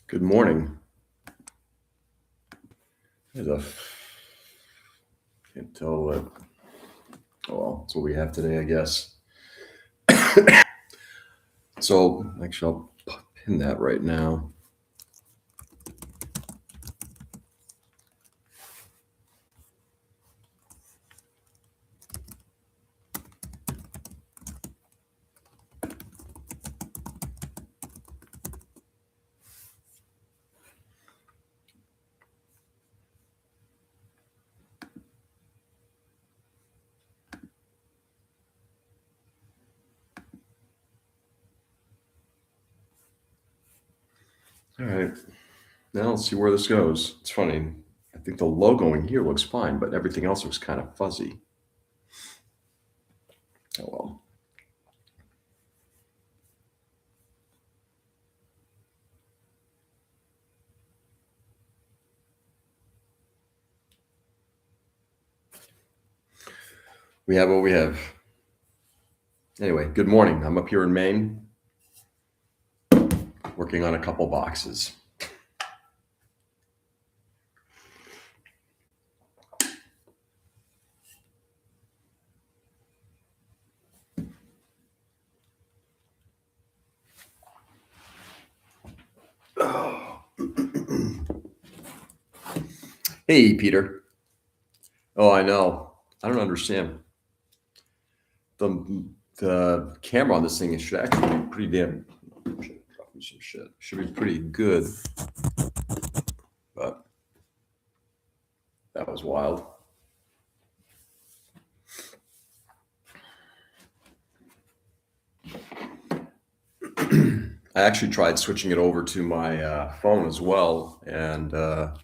Good morning. Can't tell what. Oh well, that's what we have today, I guess. So actually, I'll pin that right now. All right. Now let's see where this goes. It's funny. I think the logo in here looks fine, but everything else looks kind of fuzzy. Oh well. We have what we have. Anyway, good morning. I'm up here in Maine, working on a couple boxes. Oh. Hey, Peter. Oh, I know. I don't understand. The camera on this thing should actually be pretty damn. Some shit should be pretty good, but that was wild. I actually tried switching it over to my phone as well, and that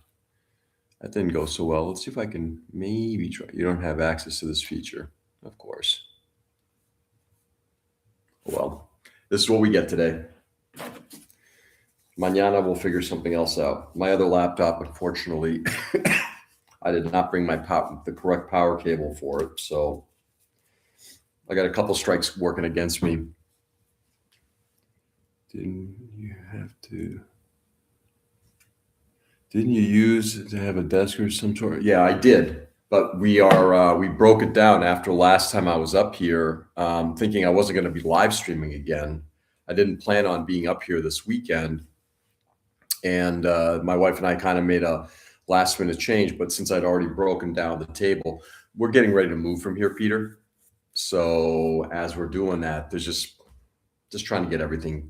didn't go so well. Let's see if I can maybe try. You don't have access to this feature, of course. Well, this is what we get today. Mañana we'll figure something else out. My other laptop, unfortunately, I did not bring the correct power cable for it, so I got a couple strikes working against me. Didn't you use it to have a desk or some sort? Yeah, I did. But we broke it down after last time I was up here, thinking I wasn't going to be live streaming again. I didn't plan on being up here this weekend. And my wife and I kind of made a last minute change. But since I'd already broken down the table, we're getting ready to move from here, Peter. So as we're doing that, there's just trying to get everything,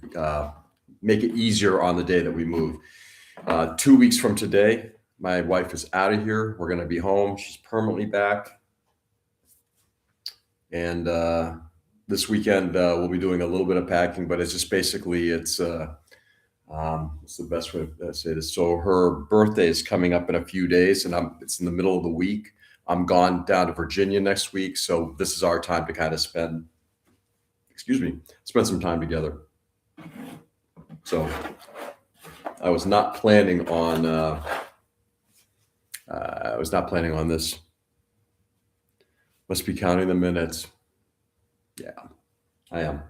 make it easier on the day that we move. 2 weeks from today, my wife is out of here. We're going to be home. She's permanently back. And this weekend, we'll be doing a little bit of packing, but it's just basically, what's the best way to say this? So her birthday is coming up in a few days, and it's in the middle of the week. I'm gone down to Virginia next week. So this is our time to kind of spend some time together. So I was not planning on this. Must be counting the minutes. Yeah, I am.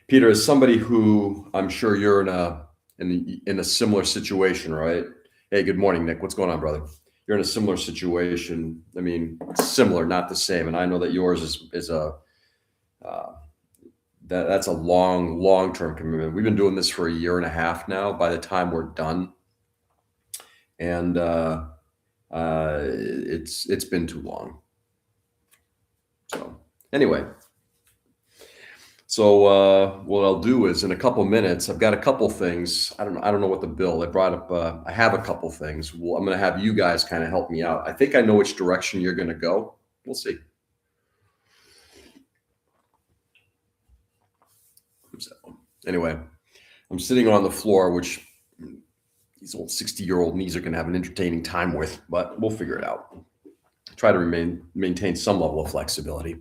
Peter, as somebody who I'm sure you're in a similar situation, right? Hey, good morning, Nick. What's going on, brother? You're in a similar situation. I mean, similar, not the same. And I know that yours is that's a long-term commitment. We've been doing this for a year and a half now. By the time we're done, and it's been too long. So anyway, what I'll do is in a couple minutes, I've got a couple things. I don't know what the bill I brought up. I have a couple things. I'm going to have you guys kind of help me out. I think I know which direction you're going to go. We'll see. Anyway, I'm sitting on the floor, which these old 60-year-old knees are going to have an entertaining time with, but we'll figure it out. Try to maintain some level of flexibility.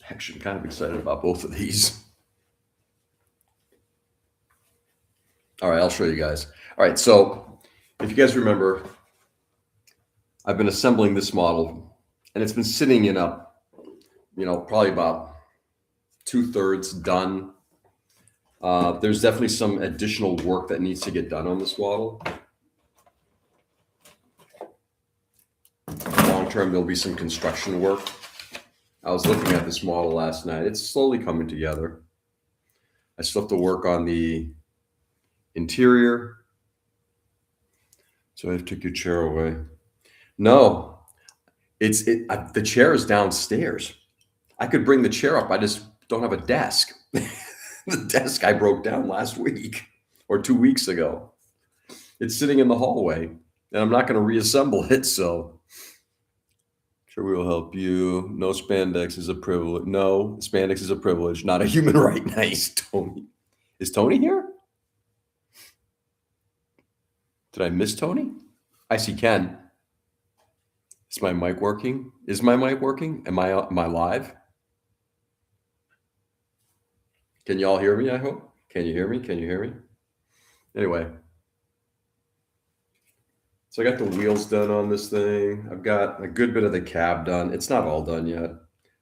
Actually, I'm kind of excited about both of these. All right, I'll show you guys. All right, so if you guys remember, I've been assembling this model, and it's been sitting in a probably about 2/3 done. There's definitely some additional work that needs to get done on this model. Long term, there'll be some construction work. I was looking at this model last night. It's slowly coming together. I still have to work on the interior. So I have to take your chair away. No, the chair is downstairs. I could bring the chair up. I just don't have a desk. The desk I broke down last week or 2 weeks ago. It's sitting in the hallway, and I'm not going to reassemble it. So, sure, we will help you. No spandex is a privilege. No, spandex is a privilege, not a human right. Nice, Tony. Is Tony here? Did I miss Tony? I see Ken. Is my mic working? Is my mic working? Am I live? Can you all hear me, I hope? Can you hear me? Can you hear me? Anyway. So I got the wheels done on this thing. I've got a good bit of the cab done. It's not all done yet.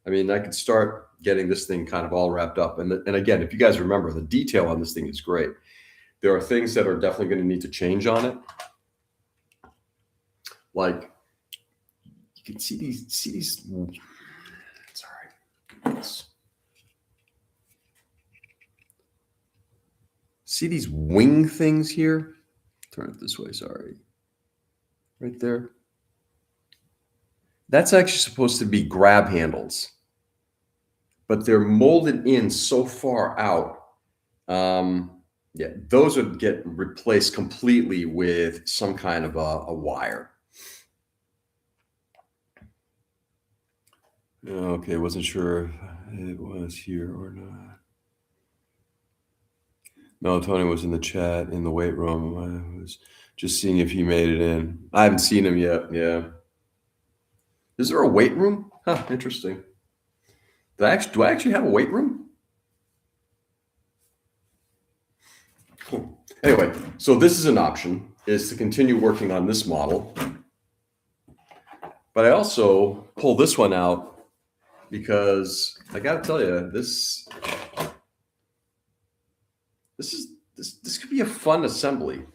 I mean, I could start getting this thing kind of all wrapped up. And again, if you guys remember, the detail on this thing is great. There are things that are definitely going to need to change on it. Like, you can see these. Sorry. See these wing things here? Turn it this way, sorry. Right there. That's actually supposed to be grab handles, but they're molded in so far out. Yeah, those would get replaced completely with some kind of a wire. Okay, wasn't sure if it was here or not. No, Tony was in the chat in the weight room. I was just seeing if he made it in. I haven't seen him yet. Yeah. Is there a weight room? Huh, interesting. Do I actually have a weight room? Cool. Anyway, so this is an option, is to continue working on this model. But I also pull this one out because I got to tell you, this could be a fun assembly.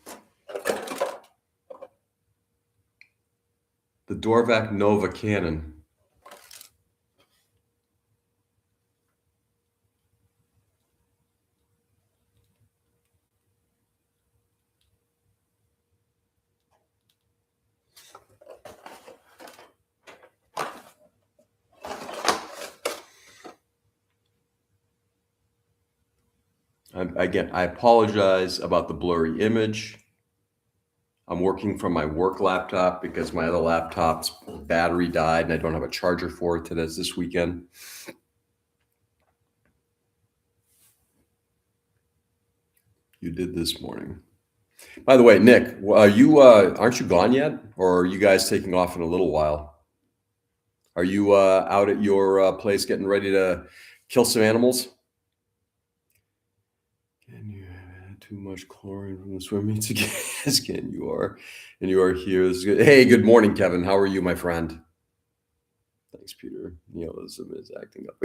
The Dorvac Nova cannon. Again, I apologize about the blurry image. I'm working from my work laptop because my other laptop's battery died and I don't have a charger for it this weekend. You did this morning. By the way, Nick, aren't you gone yet? Or are you guys taking off in a little while? Are you out at your place getting ready to kill some animals? Can you add too much chlorine from the swim meets again? Can you are, and you are here. This is good. Hey, good morning, Kevin. How are you, my friend? Thanks, Peter. Nihilism is acting up.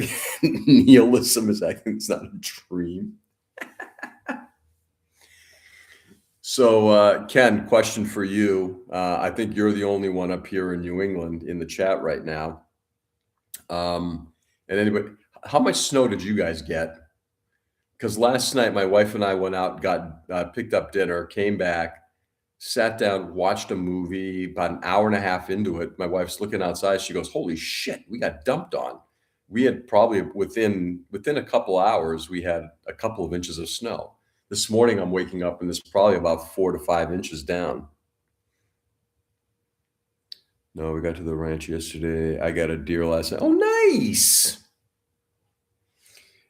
Nihilism is acting. It's not a dream. So, Ken, question for you. I think you're the only one up here in New England in the chat right now. And anybody, how much snow did you guys get? Because last night my wife and I went out, picked up dinner, came back, sat down, watched a movie. About an hour and a half into it, my wife's looking outside. She goes, "Holy shit, we got dumped on." We had probably within a couple hours, we had a couple of inches of snow. This morning I'm waking up and there's probably about 4 to 5 inches down. No, we got to the ranch yesterday. I got a deer last night. Oh, nice.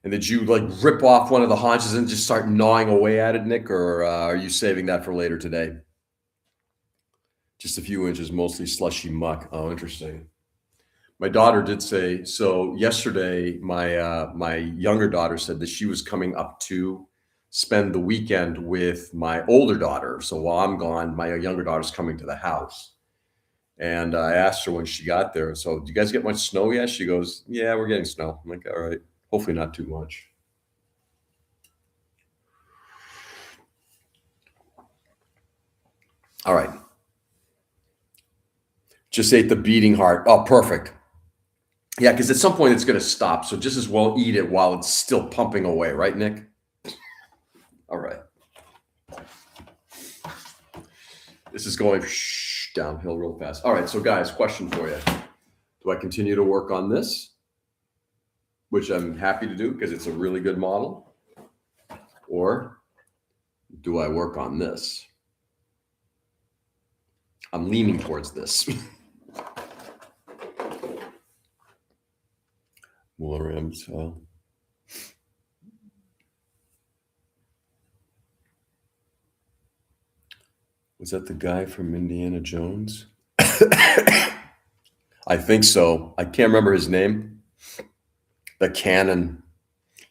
And did you like rip off one of the haunches and just start gnawing away at it, Nick? Or are you saving that for later today? Just a few inches, mostly slushy muck. Oh, interesting. My daughter did say, so yesterday, my younger daughter said that she was coming up to spend the weekend with my older daughter. So while I'm gone, my younger daughter's coming to the house. And I asked her when she got there, so do you guys get much snow yet? She goes, yeah, we're getting snow. I'm like, all right, hopefully not too much. All right. Just ate the beating heart. Oh, perfect. Yeah, because at some point it's going to stop. So just as well eat it while it's still pumping away, right, Nick? All right. This is going downhill real fast. All right, so guys, question for you. Do I continue to work on this, which I'm happy to do because it's a really good model, or do I work on this? I'm leaning towards this. Williams. Was that the guy from Indiana Jones? I think so. I can't remember his name. The cannon.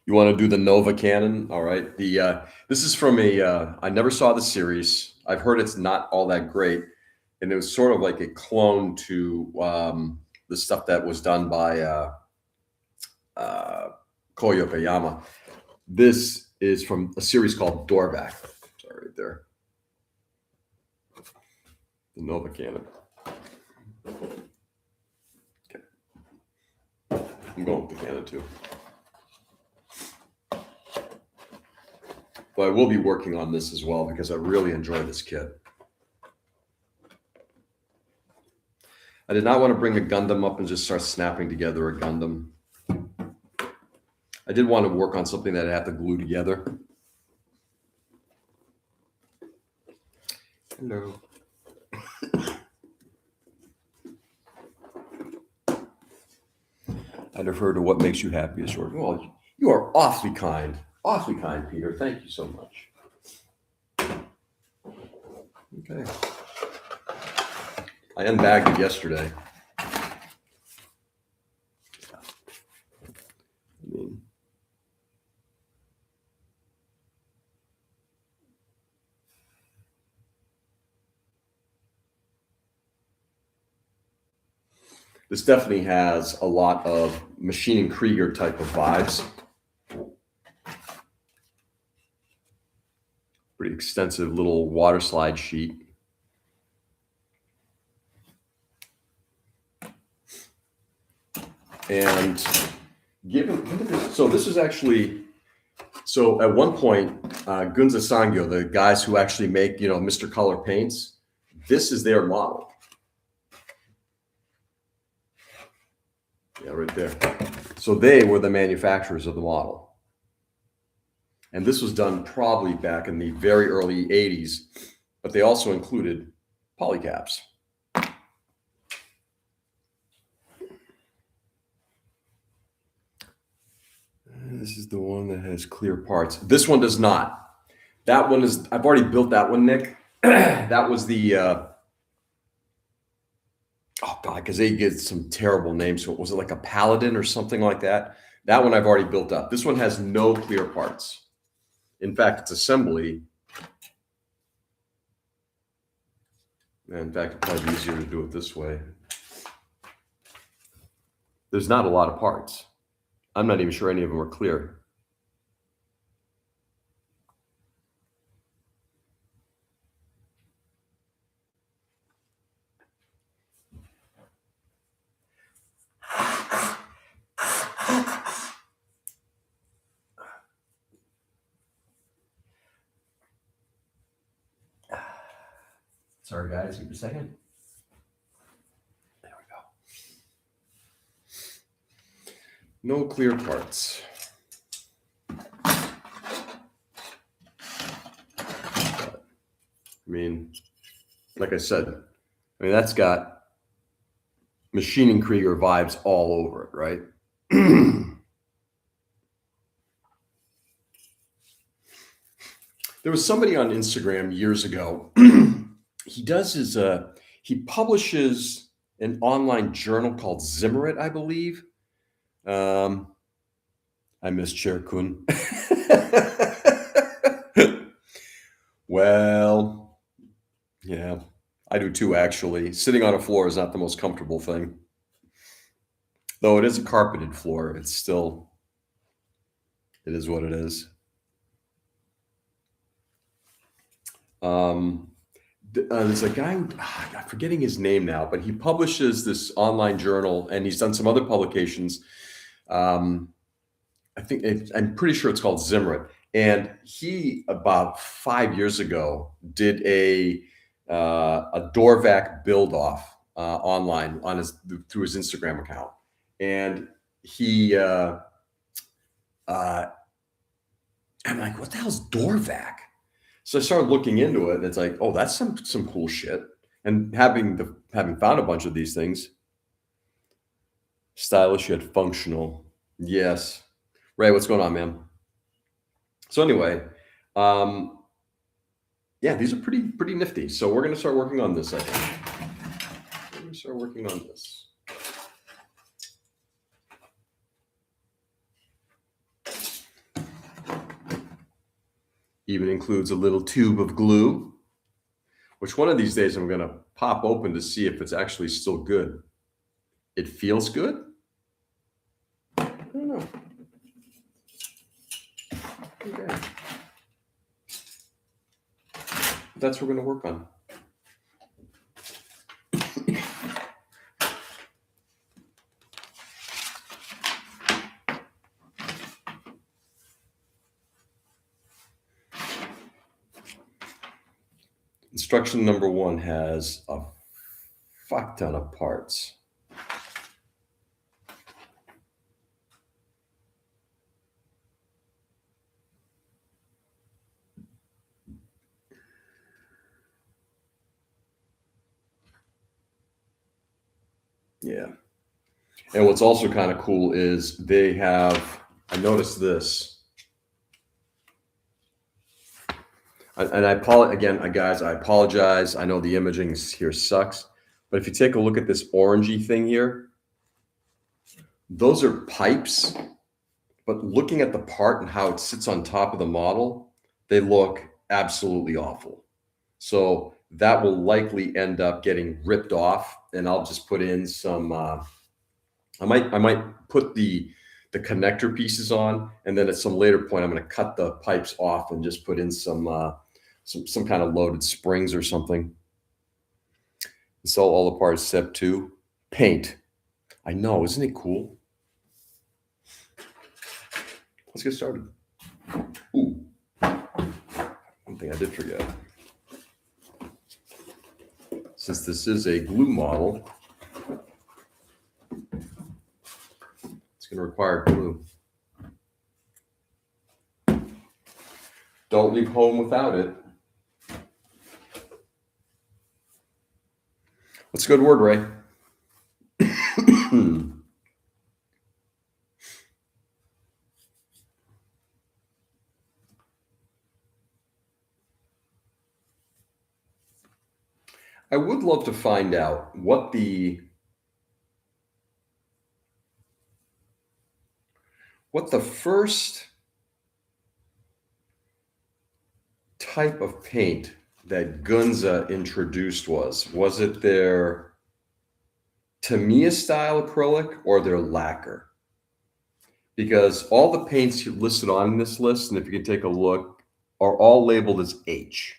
You want to do the Nova cannon? All right. This is from I never saw the series. I've heard it's not all that great, and it was sort of like a clone to the stuff that was done by Koyo Kayama. This is from a series called Doorback. Sorry, right there. The Nova cannon. Okay. I'm going with the cannon too. But I will be working on this as well because I really enjoy this kit. I did not want to bring a Gundam up and just start snapping together a Gundam. I did want to work on something that I have to glue together. Hello. I'd refer to what makes you happy as short. Well, you are awfully kind, Peter. Thank you so much. Okay. I unbagged it yesterday. This definitely has a lot of Machine and Krieger type of vibes. Pretty extensive little water slide sheet. And so this is actually, so at one point, Gunza Sangyo, the guys who actually make, Mr. Color paints, this is their model. Yeah, right there. So they were the manufacturers of the model. And this was done probably back in the very early 80s, but they also included polycaps. This is the one that has clear parts. This one does not. That one is, I've already built that one, Nick. That was the, oh God, because they get some terrible names. So was it like a Paladin or something like that? That one I've already built up. This one has no clear parts. In fact, it's assembly. And in fact, it'd probably be easier to do it this way. There's not a lot of parts. I'm not even sure any of them are clear. Sorry, guys, give me a second. There we go. No clear parts. But, I mean, like I said, that's got Machine and Krieger vibes all over it, right? There was somebody on Instagram years ago. He does his, he publishes an online journal called Zimmerit, I believe. I miss Chair Kun. Well, yeah, I do too, actually. Sitting on a floor is not the most comfortable thing. Though it is a carpeted floor, it's still, it is what it is. Um, there's a guy, I'm forgetting his name now, but he publishes this online journal and he's done some other publications. Um, I'm pretty sure it's called Zimrit. And he, about 5 years ago, did a door vac build off online on through his Instagram account. And he, I'm like, what the hell's door vac? So I started looking into it, and it's like, oh, that's some cool shit. And having found a bunch of these things, stylish yet functional. Yes. Ray, what's going on, man? So anyway, um, yeah, these are pretty nifty. So we're gonna start working on this, I think. We're gonna start working on this. Even includes a little tube of glue, which one of these days I'm gonna pop open to see if it's actually still good. It feels good? I don't know. Okay. That's what we're gonna work on. Instruction number 1 has a fuck ton of parts. Yeah. And what's also kind of cool is they have, I noticed this. And guys, I apologize. I know the imaging here sucks, but if you take a look at this orangey thing here, those are pipes, but looking at the part and how it sits on top of the model, they look absolutely awful. So that will likely end up getting ripped off, and I'll just put in some, I might put the connector pieces on, and then at some later point, I'm going to cut the pipes off and just put in some kind of loaded springs or something. Sell all the parts except 2. Paint. I know, isn't it cool? Let's get started. Ooh, one thing I did forget. Since this is a glue model, it's going to require glue. Don't leave home without it. What's a good word, Ray? I would love to find out what the first type of paint that Gunza introduced was. Was it their Tamiya style acrylic or their lacquer? Because all the paints listed on this list, and if you can take a look, are all labeled as H.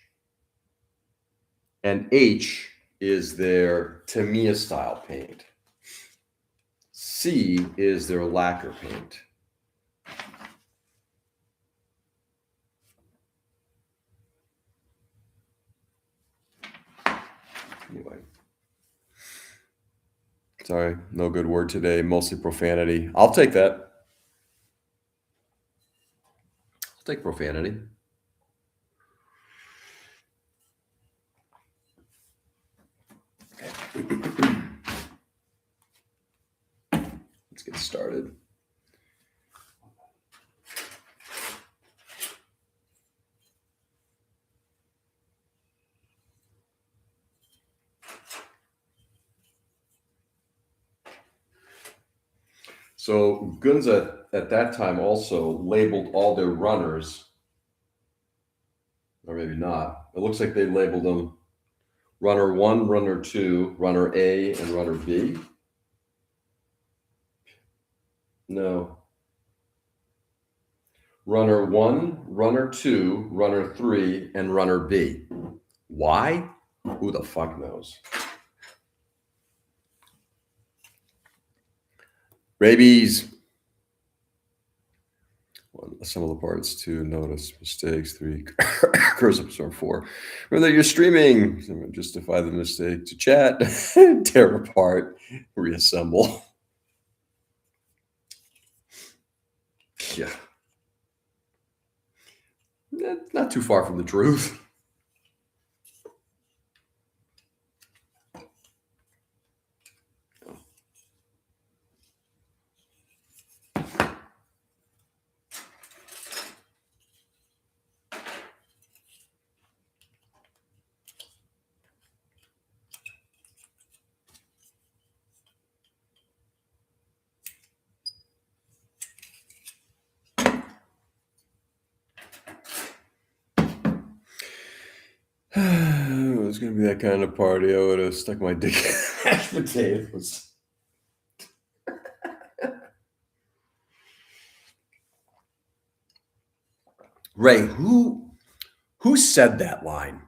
And H is their Tamiya style paint. C is their lacquer paint. Anyway. Sorry, no good word today, mostly profanity. I'll take that. I'll take profanity. Let's get started. So Gunza at that time also labeled all their runners, or maybe not. It looks like they labeled them Runner 1, runner 2, runner A, and runner B? No. Runner 1, runner 2, runner 3, and runner B. Why? Who the fuck knows? Rabies. One, some of the parts. 2, notice mistakes. 3, curse episode 4. Whether you're streaming, justify the mistake to chat, tear apart, reassemble. Yeah. Not too far from the truth. It was going to be that kind of party. I would have stuck my dick in mashed potatoes. Ray, who said that line?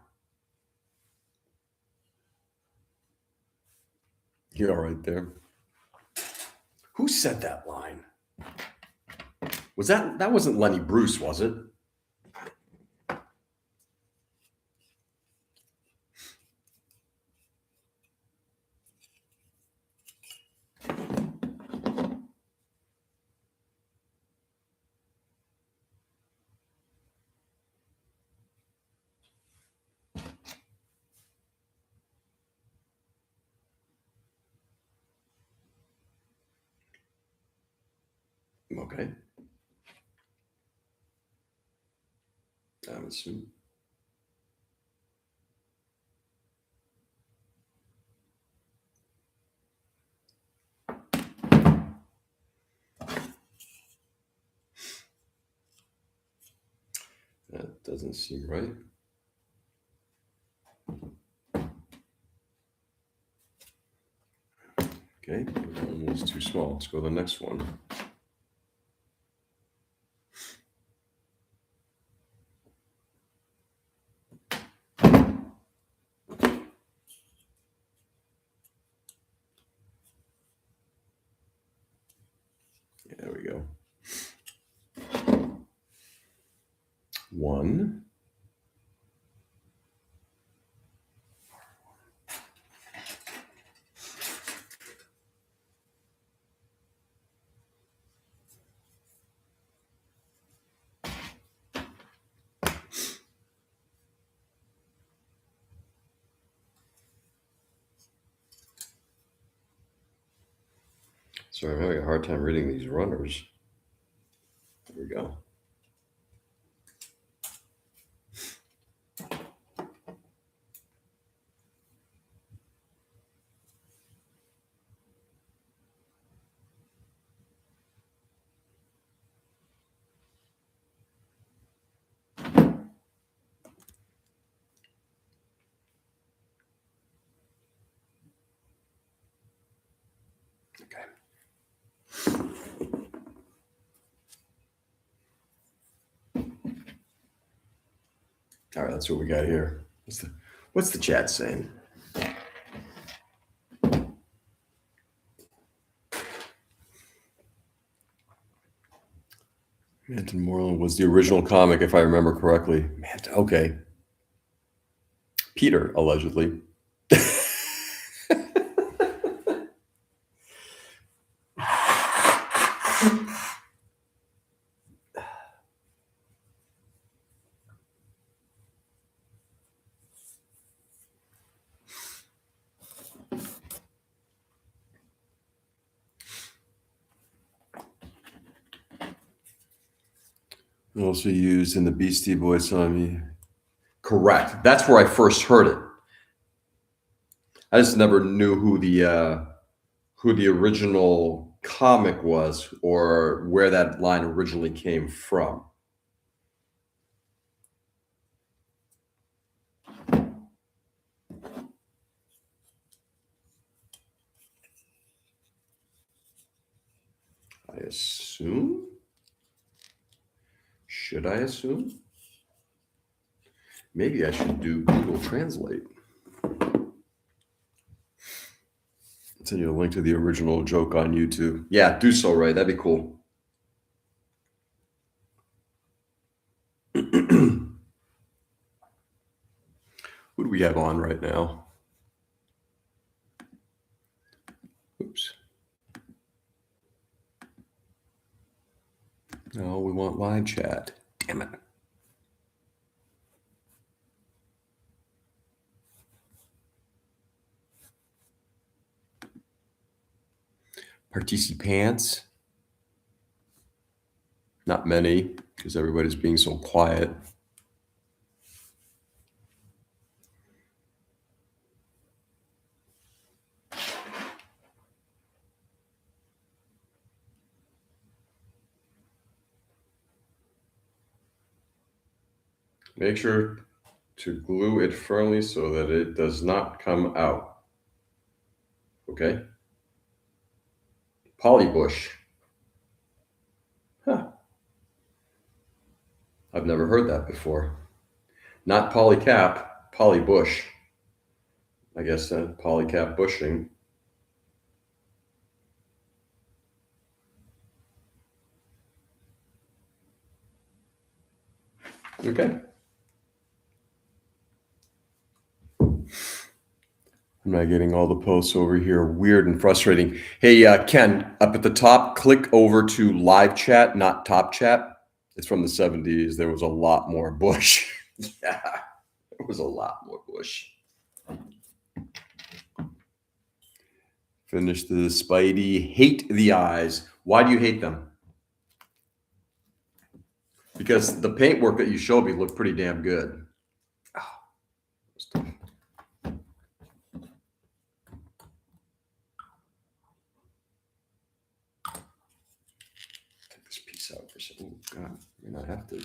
You're all right there. Who said that line? Was that wasn't Lenny Bruce, was it? Okay. I would assume. That doesn't seem right. Okay, that one was too small. Let's go to the next one. Yeah, there we go. 1. Sorry, I'm having a hard time reading these runners. There we go. Okay. All right, that's what we got here. What's the chat saying? Manton Moreland was the original comic, if I remember correctly. Manton, okay. Peter, allegedly. Also used in the Beastie Boys song. Correct. That's where I first heard it. I just never knew who the original comic was or where that line originally came from. I assume? Should I assume? Maybe I should do Google Translate. Send you a link to the original joke on YouTube. Yeah, do so, Ray. That'd be cool. Who do we have on right now? Oops. No, we want live chat. Damn it. Participants. Not many, because everybody's being so quiet. Make sure to glue it firmly so that it does not come out. Okay? Polybush. Huh. I've never heard that before. Not polycap, polybush. I guess polycap bushing. Okay. I'm not getting all the posts over here. Weird and frustrating. Hey, Ken, up at the top, click over to live chat, not top chat. It's from the 70s. There was a lot more bush. Yeah, there was a lot more bush. Finish the Spidey. Hate the eyes. Why do you hate them? Because the paintwork that you showed me looked pretty damn good. Oh, take this piece out for a second. Oh, God, I may not have to.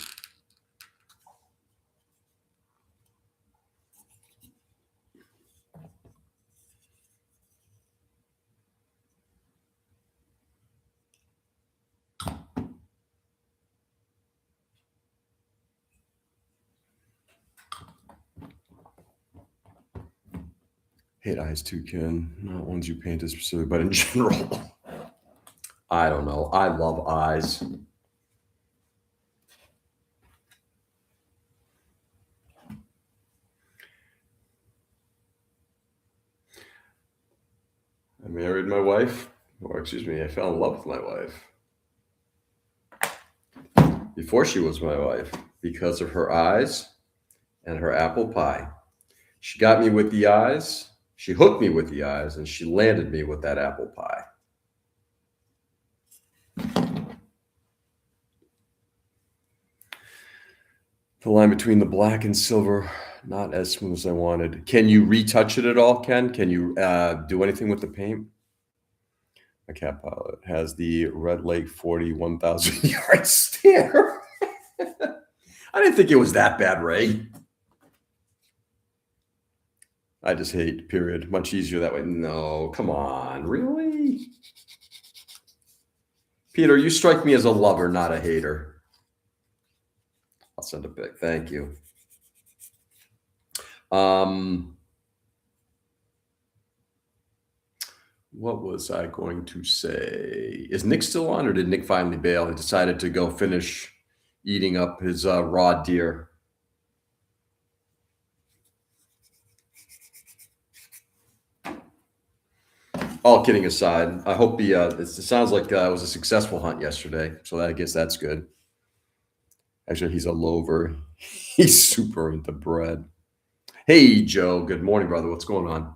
Hate eyes too, Ken. Not ones you painted specifically, but in general. I don't know. I love eyes. I married my wife, or excuse me, I fell in love with my wife before she was my wife because of her eyes and her apple pie. She got me with the eyes, she hooked me with the eyes, and she landed me with that apple pie. The line between the black and silver, not as smooth as I wanted. Can you retouch it at all, Ken? Can you do anything with the paint? My cat pilot has the Red Lake 40 1,000 yard stare. I didn't think it was that bad, Ray. I just hate, period. Much easier that way. No, come on. Really? Peter, you strike me as a lover, not a hater. I'll send a pic. Thank you. What was I going to say? Is Nick still on, or did Nick finally bail? He decided to go finish eating up his raw deer. All kidding aside, I hope he. It sounds like it was a successful hunt yesterday, so I guess that's good. Actually, he's a lover. He's super into bread. Hey, Joe. Good morning, brother. What's going on?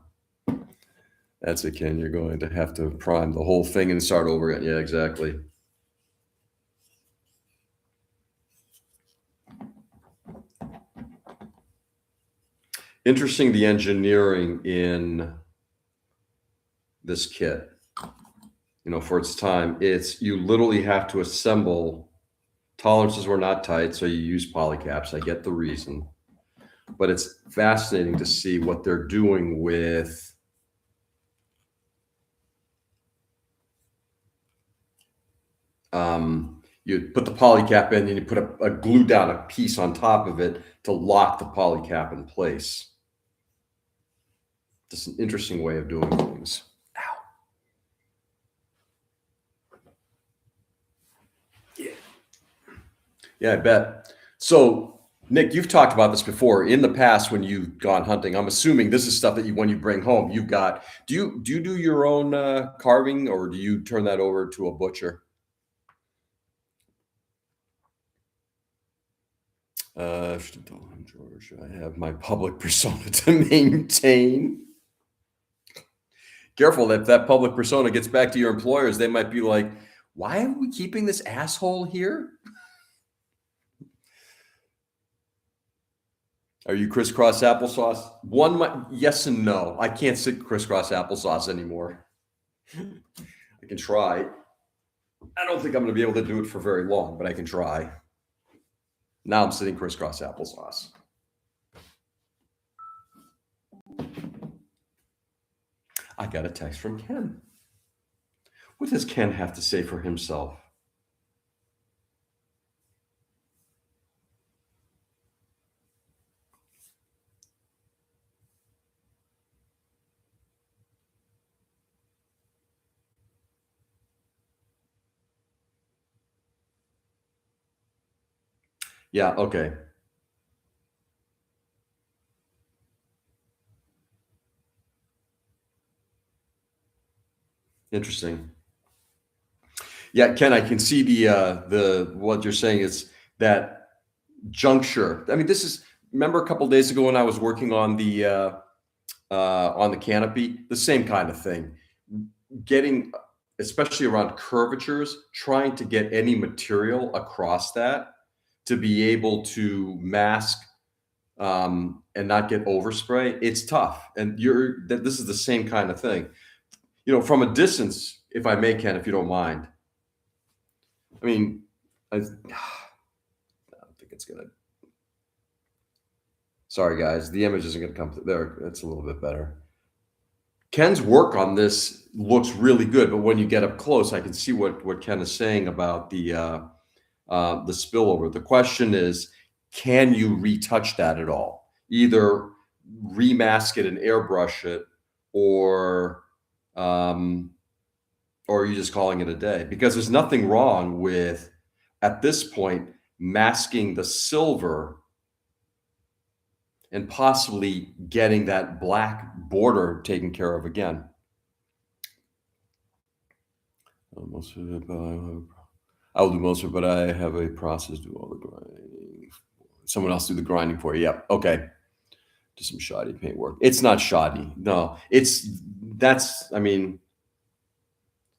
That's it, Ken. You're going to have to prime the whole thing and start over again. Yeah, exactly. Interesting, the engineering in this kit. You know, for its time, you literally have to assemble. Tolerances were not tight, so you use polycaps. I get the reason. But it's fascinating to see what they're doing with You put the polycap in and you put a glue down a piece on top of it to lock the polycap in place. Just an interesting way of doing things. Ow. Yeah. Yeah, I bet. So, Nick, you've talked about this before in the past when you've gone hunting. I'm assuming this is stuff that when you bring home, you've got. Do you do your own carving, or do you turn that over to a butcher? George, I have my public persona to maintain. Careful that if that public persona gets back to your employers, they might be like, "Why are we keeping this asshole here?" Are you crisscross applesauce? Yes and no. I can't sit crisscross applesauce anymore. I can try. I don't think I'm going to be able to do it for very long, but I can try. Now I'm sitting crisscross applesauce. I got a text from Ken. What does Ken have to say for himself? Yeah, okay. Interesting. Yeah, Ken, I can see the what you're saying is that juncture. I mean, this is remember a couple days ago when I was working on the canopy, the same kind of thing. Getting, especially around curvatures, trying to get any material across that to be able to mask and not get overspray. It's tough, and this is the same kind of thing. From a distance, if I may, Ken, if you don't mind. I mean, I don't think it's gonna. Sorry, guys, the image isn't gonna come through there. It's a little bit better. Ken's work on this looks really good, but when you get up close, I can see what Ken is saying about the spillover. The question is, can you retouch that at all? Either remask it and airbrush it, or are you just calling it a day? Because there's nothing wrong with, at this point, masking the silver and possibly getting that black border taken care of again. Most of it, but I will do most of it, but I have a process to do all the grinding. Someone else do the grinding for you. Yep. Okay. Do some shoddy paint work. It's not shoddy. No, I mean,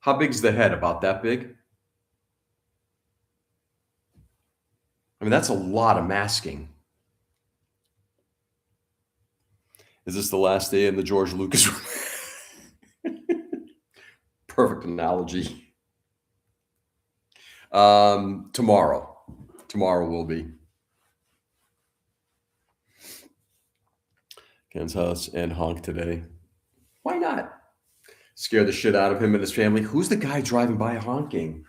how big's the head? About that big? I mean, that's a lot of masking. Is this the last day in the George Lucas? Perfect analogy. Tomorrow will be Ken's house and honk today. Why not? Scare the shit out of him and his family. Who's the guy driving by honking?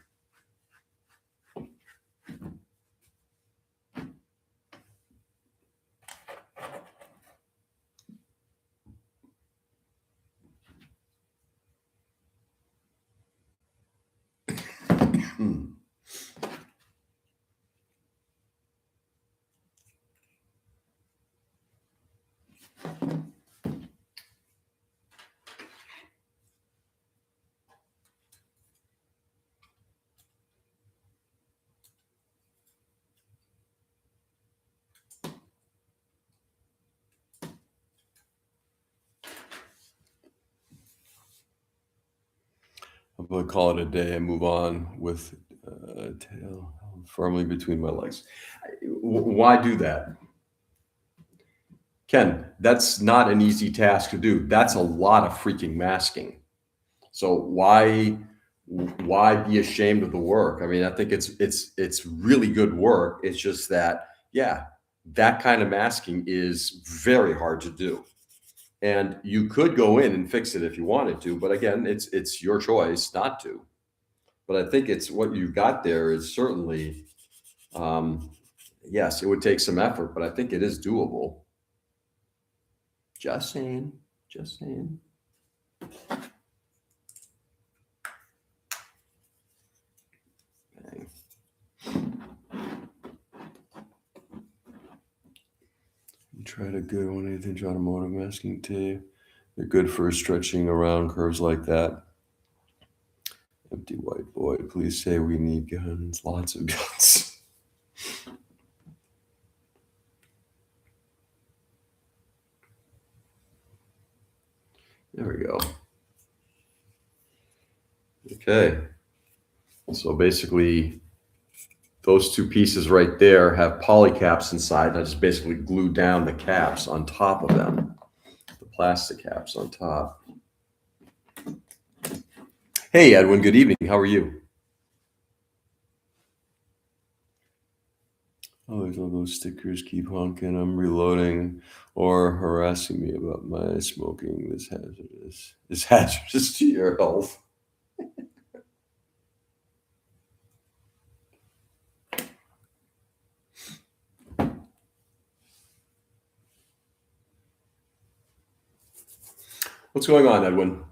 I'm going to call it a day and move on with tail firmly between my legs. Why do that? Ken, that's not an easy task to do. That's a lot of freaking masking. So why be ashamed of the work? I mean, I think it's really good work. It's just that, yeah, that kind of masking is very hard to do. And you could go in and fix it if you wanted to, but again, it's your choice not to. but I think it's what you got there is certainly, yes, it would take some effort, but I think it is doable. Just saying, just saying. Bang. You tried a good one, anything automotive masking tape. They're good for stretching around curves like that. Empty white boy, please say we need guns, lots of guns. There we go. Okay. So basically, those two pieces right there have poly caps inside. I just basically glue down the caps on top of them, the plastic caps on top. Hey, Edwin, good evening. How are you? Oh, there's all those stickers keep honking. I'm reloading or harassing me about my smoking. This hazardous. It's hazardous to your health. What's going on, Edwin?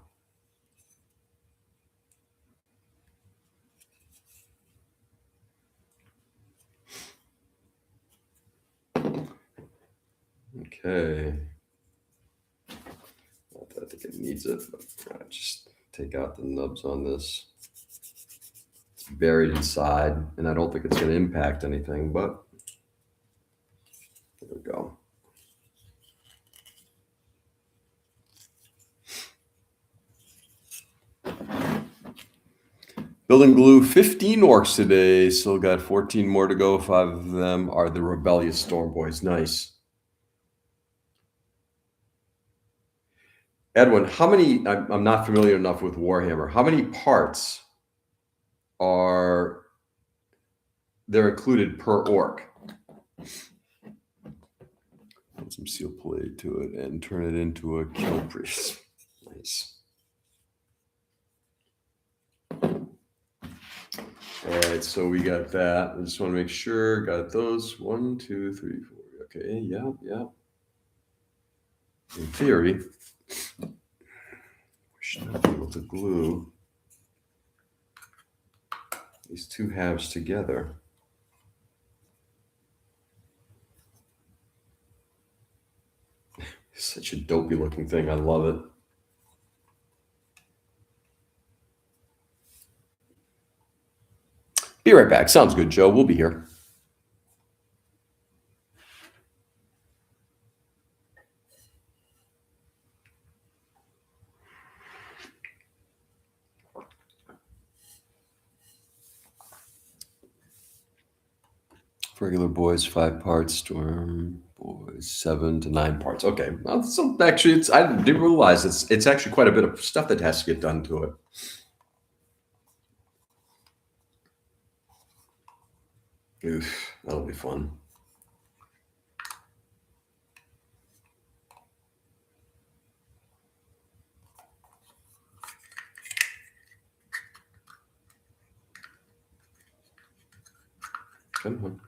Okay. Not that I think it needs it, but just take out the nubs on this. It's buried inside, and I don't think it's going to impact anything, but there we go. Building glue 15 orcs today. Still got 14 more to go. 5 of them are the rebellious storm boys. Nice. Edwin, how many? I'm not familiar enough with Warhammer. How many parts are there included per orc? Add some seal plate to it and turn it into a kill priest. Nice. All right, so we got that. I just want to make sure. Got those. 1, 2, 3, 4. Okay, yeah, yeah. In theory, we should not be able to glue these two halves together. It's such a dopey looking thing. I love it. Be right back. Sounds good, Joe. We'll be here. Regular boys, 5 parts. Storm boys, 7 to 9 parts. Okay. Well, so actually, I didn't realize it's actually quite a bit of stuff that has to get done to it. Oof, that'll be fun. Come on.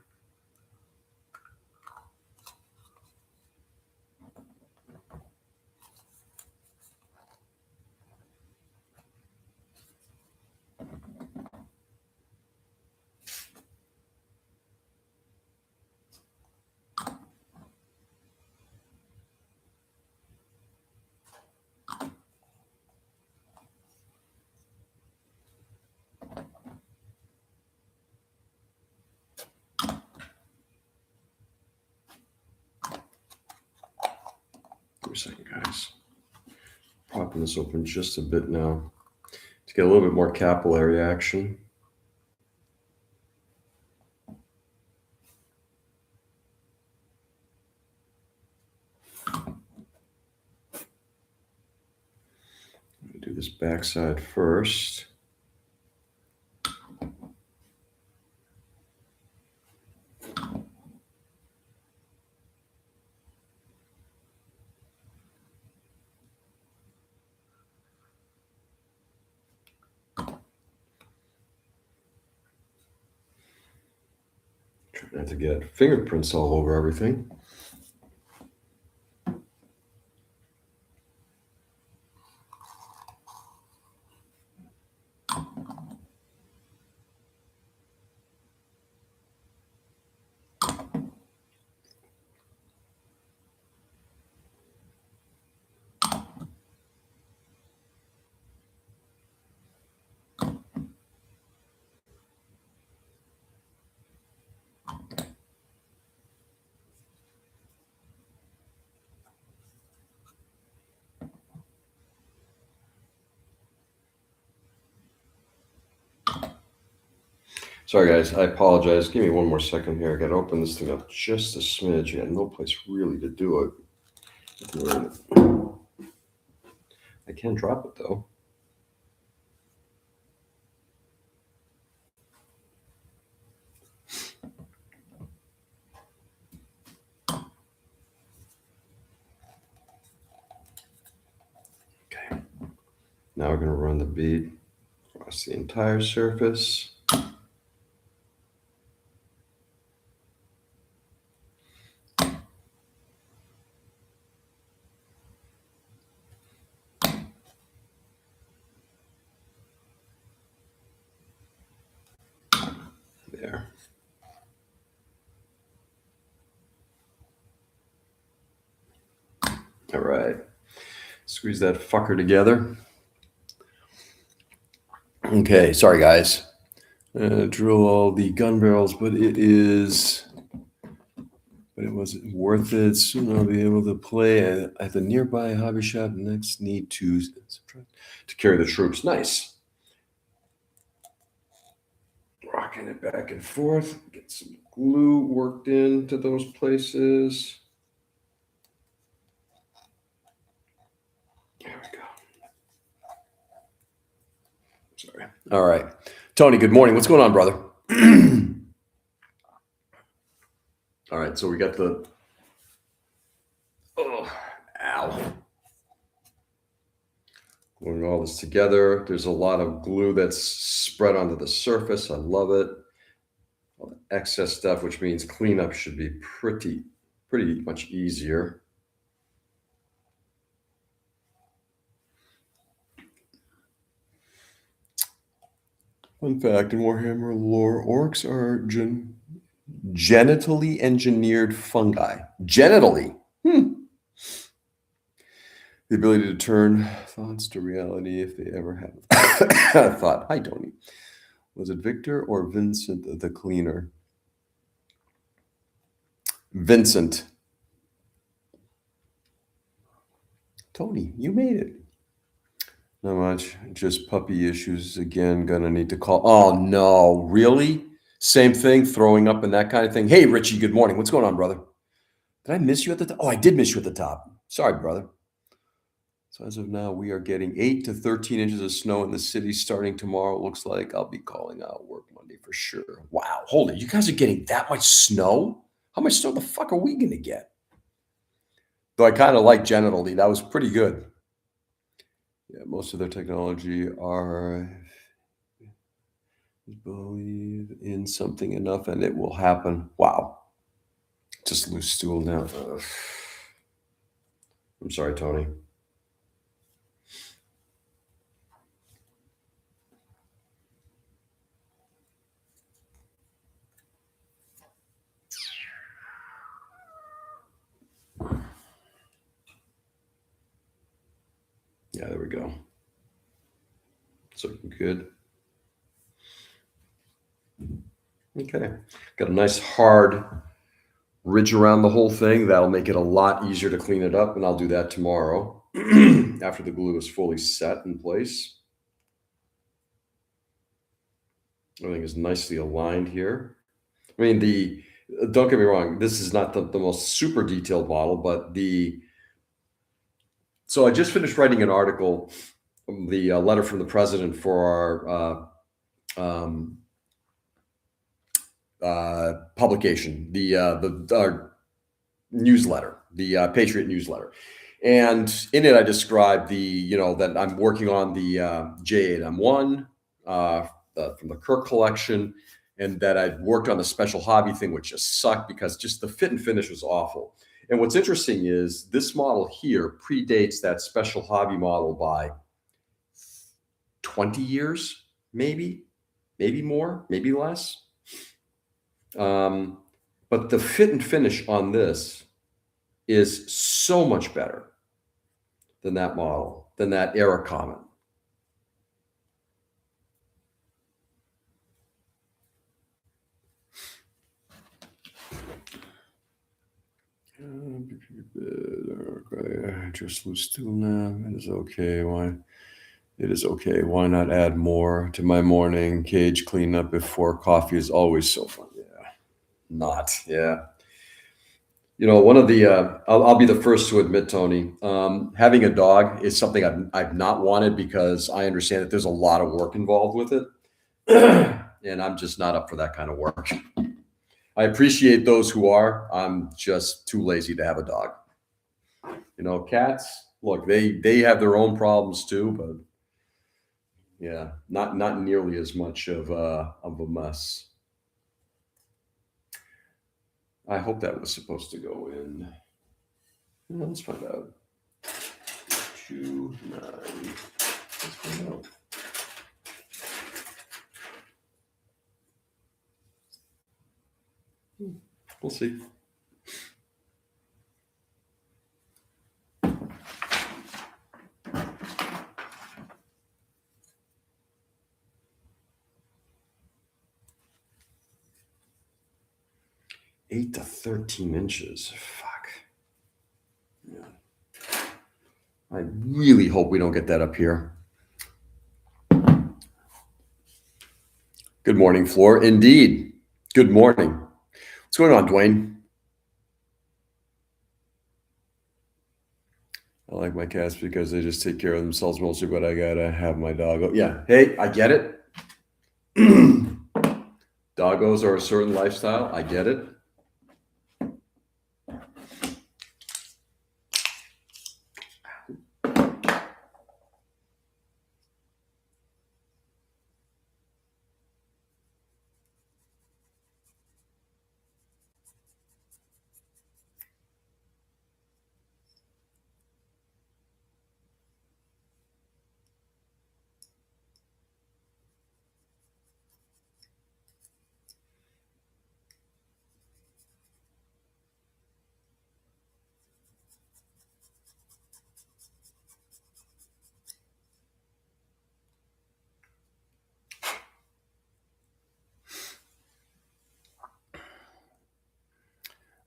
Give me a second, guys. Popping this open just a bit now to get a little bit more capillary action. Do this backside first. Try not to get fingerprints all over everything. Sorry, guys. I apologize. Give me one more second here. I got to open this thing up just a smidge. I got no place really to do it. I can drop it, though. Okay. Now we're going to run the bead across the entire surface. There. All right. Squeeze that fucker together. Okay, sorry guys. Drill all the gun barrels, but it wasn't worth it. Soon I'll be able to play at the nearby hobby shop. Next, need to carry the troops. Nice. Rocking it back and forth. Get some glue worked into those places. There we go. Sorry. All right. Tony, good morning. What's going on, brother? All right. So we got the... Oh, ow. Putting all this together. There's a lot of glue that's spread onto the surface. I love it. All the excess stuff, which means cleanup should be pretty much easier. Fun fact in Warhammer lore, orcs are genitally engineered fungi. Genitally. The ability to turn thoughts to reality if they ever have a thought. Hi, Tony. Was it Victor or Vincent the cleaner? Vincent. Tony, you made it. Not much. Just puppy issues again. Gonna need to call. Oh, no. Really? Same thing? Throwing up and that kind of thing? Hey, Richie, good morning. What's going on, brother? Did I miss you at the top? Oh, I did miss you at the top. Sorry, brother. So as of now, we are getting 8 to 13 inches of snow in the city starting tomorrow. It looks like I'll be calling out work Monday for sure. Wow. Hold it. You guys are getting that much snow? How much snow the fuck are we going to get? Though I kind of like genitally. That was pretty good. Yeah, most of their technology are believe in something enough and it will happen. Wow. Just loose stool now. I'm sorry, Tony. Yeah, there we go. It's looking good. Okay. Got a nice hard ridge around the whole thing. That'll make it a lot easier to clean it up, and I'll do that tomorrow after the glue is fully set in place. Everything is nicely aligned here. I mean, don't get me wrong, this is not the most super detailed model, but so I just finished writing an article, the letter from the president for our publication, our newsletter, the Patriot newsletter. And in it, I described that I'm working on the J8M1 from the Kirk collection. and that I'd worked on a special hobby thing, which just sucked because just the fit and finish was awful. And what's interesting is this model here predates that special hobby model by 20 years, maybe more, maybe less. But the fit and finish on this is so much better than that model, than that era Comet. Just lose still now. It is okay. Why? It is okay. Why not add more to my morning cage cleanup before coffee is always so fun? Yeah, not. Yeah. One of the I'll be the first to admit, Tony, having a dog is something I've not wanted because I understand that there's a lot of work involved with it, and I'm just not up for that kind of work. I appreciate those who are. I'm just too lazy to have a dog. Cats, look, they have their own problems too, but yeah, not nearly as much of a mess. I hope that was supposed to go in. Let's find out. 2-9. Let's find out. We'll see. Eight to 13 inches. Fuck. Yeah. I really hope we don't get that up here. Good morning, Floor. Indeed. Good morning. What's going on, Dwayne? I like my cats because they just take care of themselves mostly, but I gotta have my dog. Yeah. Hey, I get it. Doggos are a certain lifestyle. I get it.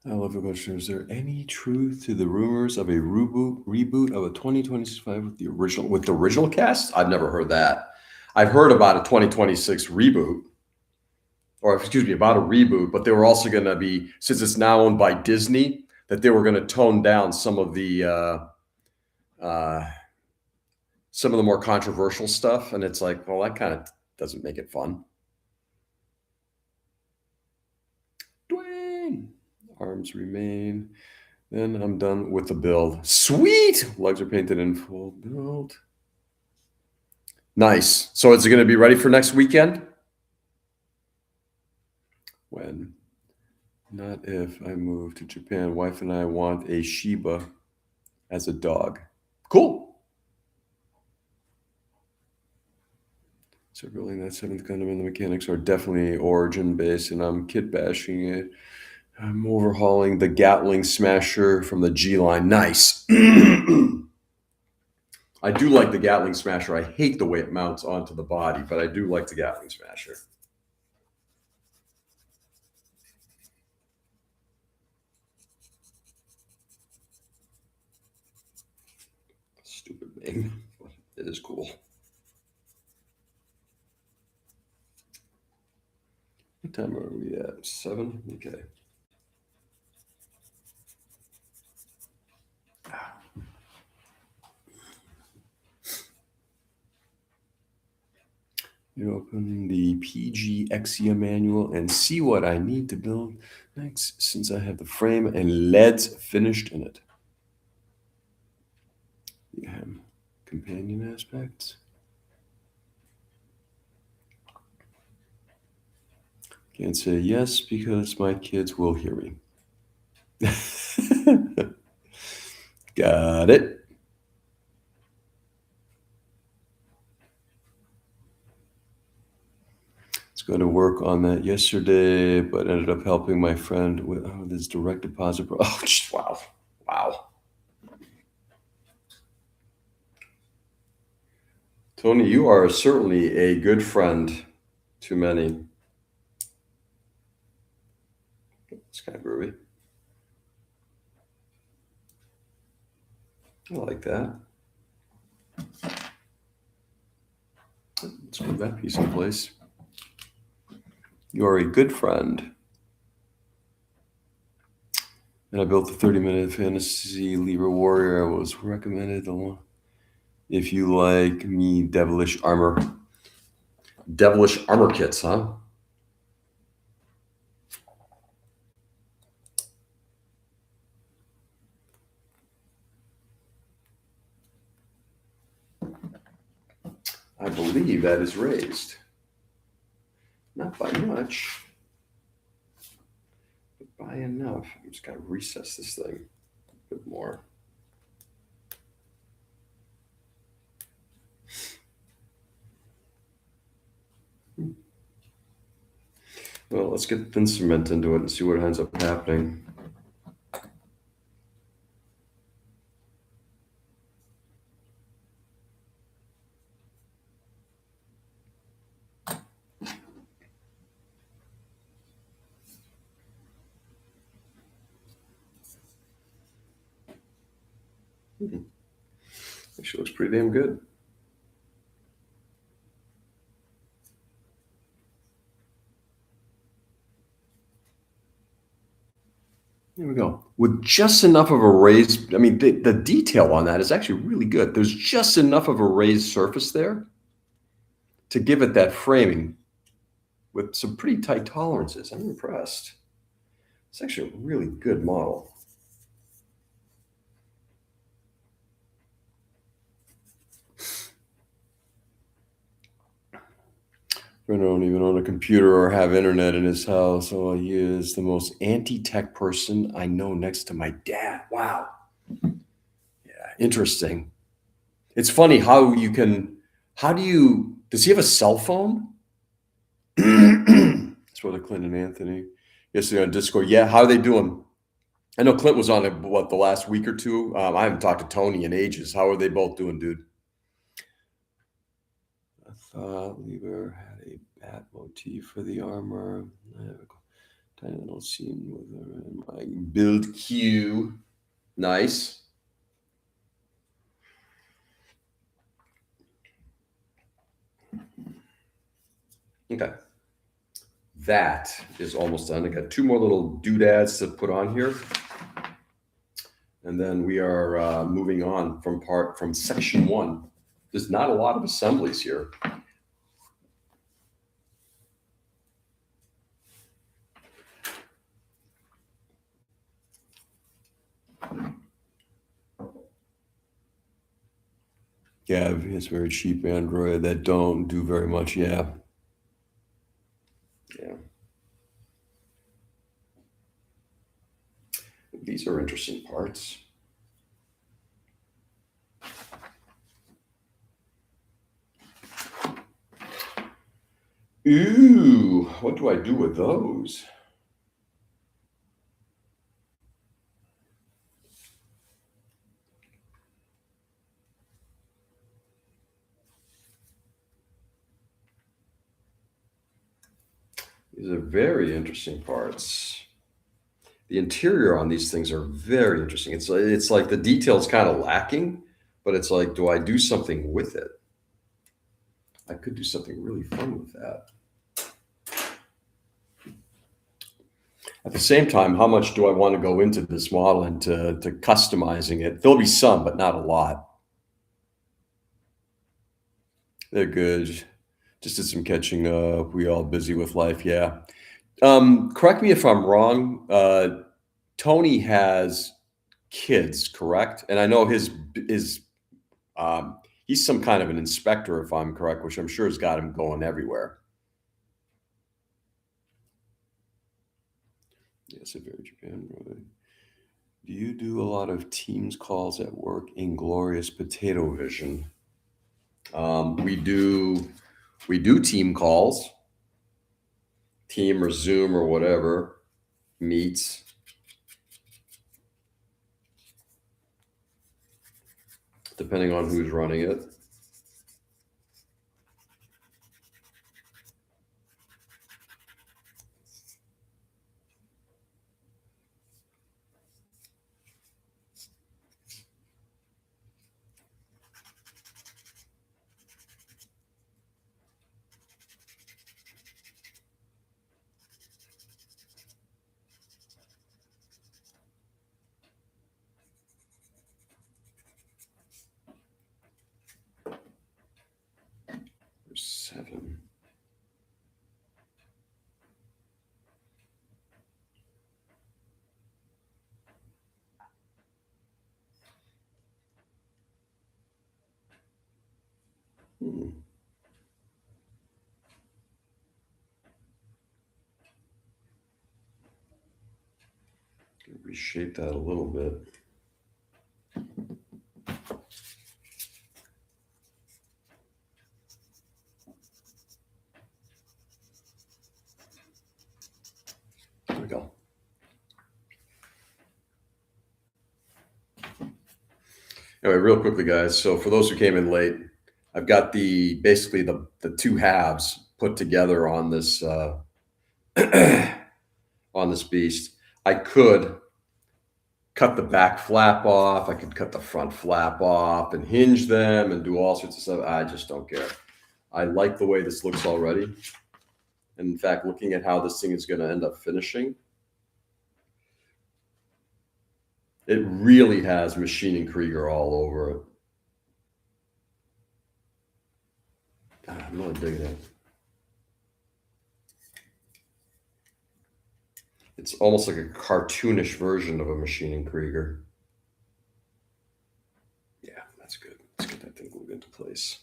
I love the question. Is there any truth to the rumors of a reboot of a 2025 with the original cast? I've never heard that. I've heard about a 2026 reboot, or excuse me, about a reboot, but they were also going to be, since it's now owned by Disney, that they were going to tone down some of the more controversial stuff. And it's like, well, that kind of doesn't make it fun. Dwayne. Arms remain. Then I'm done with the build. Sweet! Legs are painted in full build. Nice. So is it going to be ready for next weekend? When? Not if I move to Japan. Wife and I want a Shiba as a dog. Cool. So building that seventh Gundam, and the mechanics are definitely origin-based, and I'm kit bashing it. I'm overhauling the Gatling Smasher from the G-Line. Nice. I do like the Gatling Smasher. I hate the way it mounts onto the body, but I do like the Gatling Smasher. Stupid name. It is cool. What time are we at? 7? Okay. You open the PG-Exia manual and see what I need to build next, since I have the frame and LEDs finished in it. Yeah, companion aspects. Can't say yes because my kids will hear me. Got it. Was going to work on that yesterday, but ended up helping my friend with this direct deposit. Oh, wow. Wow. Tony, you are certainly a good friend to many. It's kind of groovy. I like that. Let's move that piece in place. You are a good friend. And I built the 30-minute fantasy Libra warrior. I was recommended if you like me devilish armor kits, huh? I believe that is raised. Not by much, but by enough. I'm just going to recess this thing a bit more. Well, let's get thin cement into it and see what ends up happening. Actually looks pretty damn good. There we go. With just enough of a raised, I mean, the detail on that is actually really good. There's just enough of a raised surface there to give it that framing with some pretty tight tolerances. I'm impressed. It's actually a really good model. I don't even own a computer or have internet in his house. Oh, he is the most anti-tech person I know next to my dad. Wow. Yeah, interesting. It's funny how does he have a cell phone? That's Brother Clint and Anthony. Yesterday on Discord. Yeah, how are they doing? I know Clint was on it, the last week or two? I haven't talked to Tony in ages. How are they both doing, dude? I thought Lieber had a bat motif for the armor. I have a tiny little scene with her in my build queue. Nice. Okay. That is almost done. I got two more little doodads to put on here. And then we are moving on from section 1. There's not a lot of assemblies here. Yeah, it's very cheap Android that don't do very much. Yeah. Yeah. These are interesting parts. Ooh, what do I do with those? These are very interesting parts. The interior on these things are very interesting. It's like the detail's kind of lacking, but it's like, do I do something with it? I could do something really fun with that. At the same time, how much do I want to go into this model and to customizing it? There'll be some, but not a lot. They're good. Just did some catching up. We all busy with life. Yeah. Correct me if I'm wrong. Tony has kids, correct? And I know he's some kind of an inspector, if I'm correct, which I'm sure has got him going everywhere. Yes, a very Japan, brother. Do you do a lot of Teams calls at work in glorious potato vision? We do team calls, team or Zoom or whatever, meets, depending on who's running it. There's 7. Hmm. Reshape that a little bit. There we go. Anyway, real quickly, guys. So for those who came in late, I've got basically the two halves put together on this on this beast. I could cut the back flap off. I could cut the front flap off and hinge them and do all sorts of stuff. I just don't care. I like the way this looks already. And in fact, looking at how this thing is going to end up finishing, it really has Maschinen Krieger all over it. I'm really digging it. It's almost like a cartoonish version of a Maschinen Krieger. Yeah, that's good. Let's get that thing moved into place.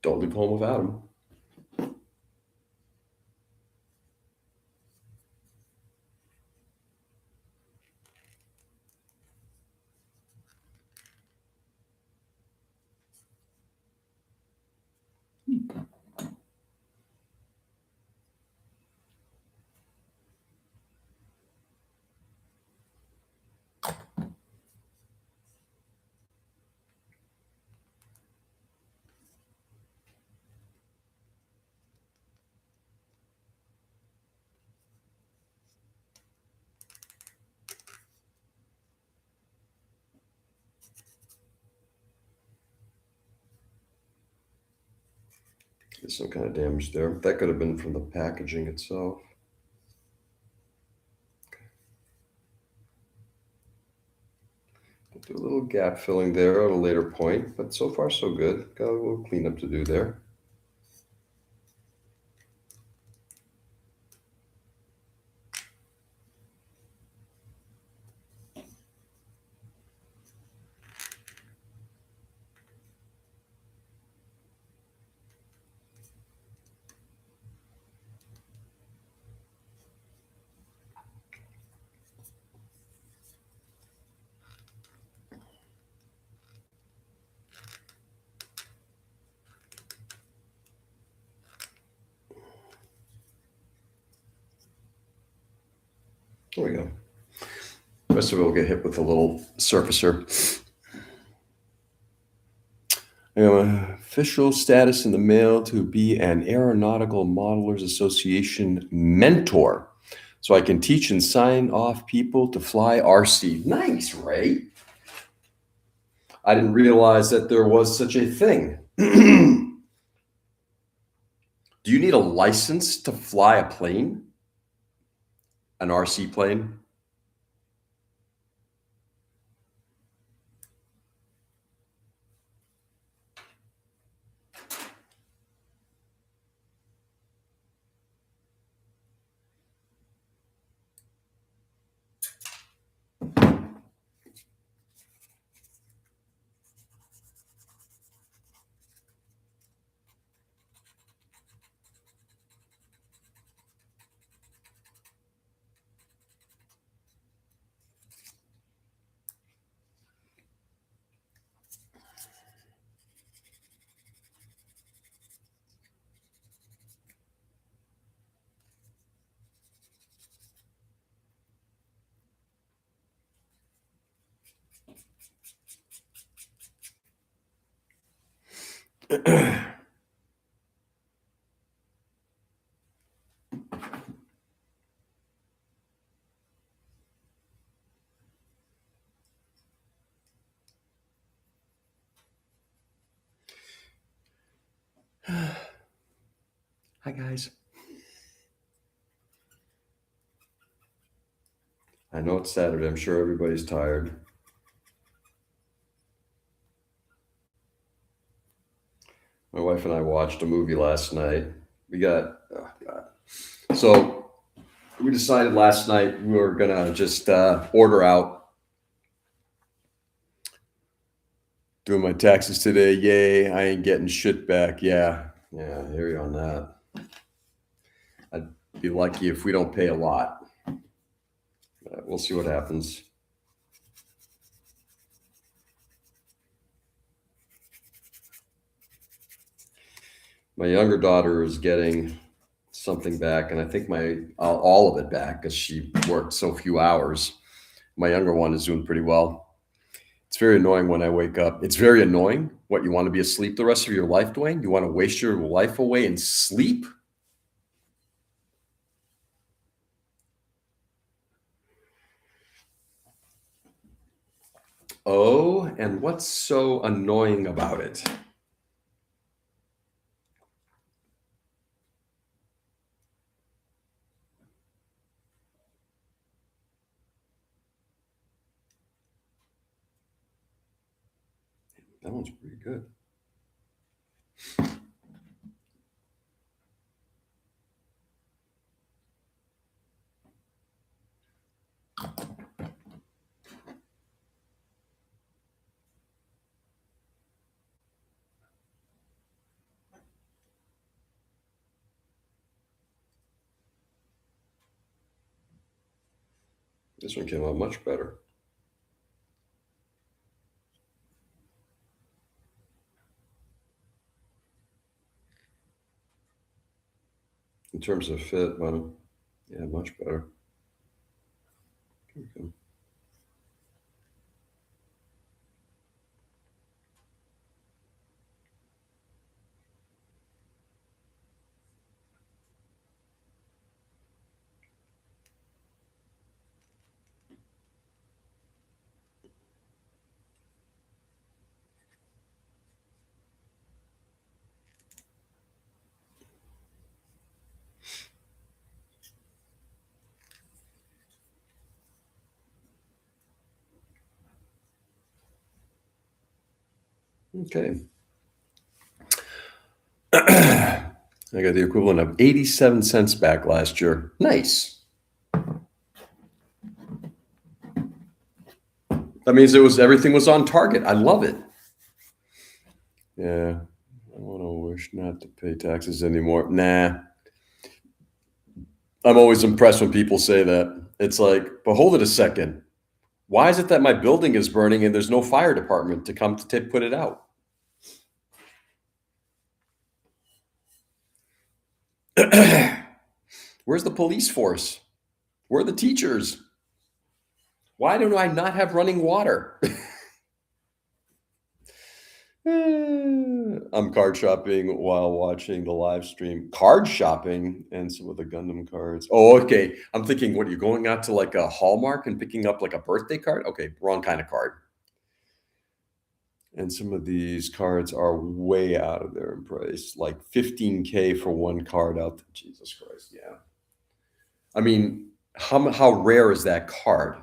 Don't leave home without him. There's some kind of damage there. That could have been from the packaging itself. Do a little gap filling there at a later point, but so far so good. Got a little cleanup to do there. There we go. The rest of it will get hit with a little surfacer. I have official status in the mail to be an Aeronautical Modelers Association mentor. So I can teach and sign off people to fly RC. Nice, Ray. I didn't realize that there was such a thing. Do you need a license to fly a plane? An RC plane? Hi, guys. I know it's Saturday. I'm sure everybody's tired. My wife and I watched a movie last night. Oh God. So we decided last night we were gonna just order out. Doing my taxes today. Yay. I ain't getting shit back. Yeah. Yeah. I hear you on that. I'd be lucky if we don't pay a lot. We'll see what happens. My younger daughter is getting something back, and I think all of it back because she worked so few hours. My younger one is doing pretty well. It's very annoying when I wake up. It's very annoying. What, you want to be asleep the rest of your life, Dwayne? You want to waste your life away and sleep? Oh, and what's so annoying about it? That one's pretty good. This one came out much better. In terms of fit, but yeah, much better. Okay. Okay. I got the equivalent of 87 cents back last year. Nice. That means everything was on target. I love it. Yeah. I want to wish not to pay taxes anymore. Nah. I'm always impressed when people say that. It's like, but hold it a second. Why is it that my building is burning and there's no fire department to come to put it out? Where's the police force? Where are the teachers? Why do I not have running water? I'm card shopping while watching the live stream. Card shopping and some of the Gundam cards. Oh, okay. I'm thinking, what are you going out to like a Hallmark and picking up like a birthday card? Okay, wrong kind of card. And some of these cards are way out of their price, like 15K for one card out there. Jesus Christ, yeah. I mean, how rare is that card?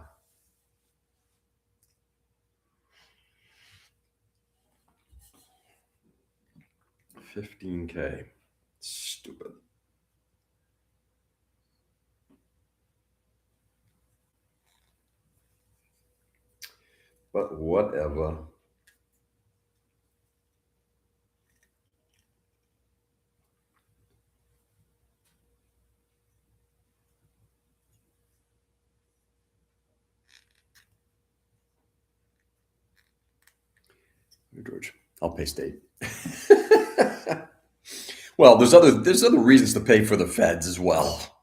15K. Stupid. But whatever. George, I'll pay state. Well, there's other reasons to pay for the feds as well.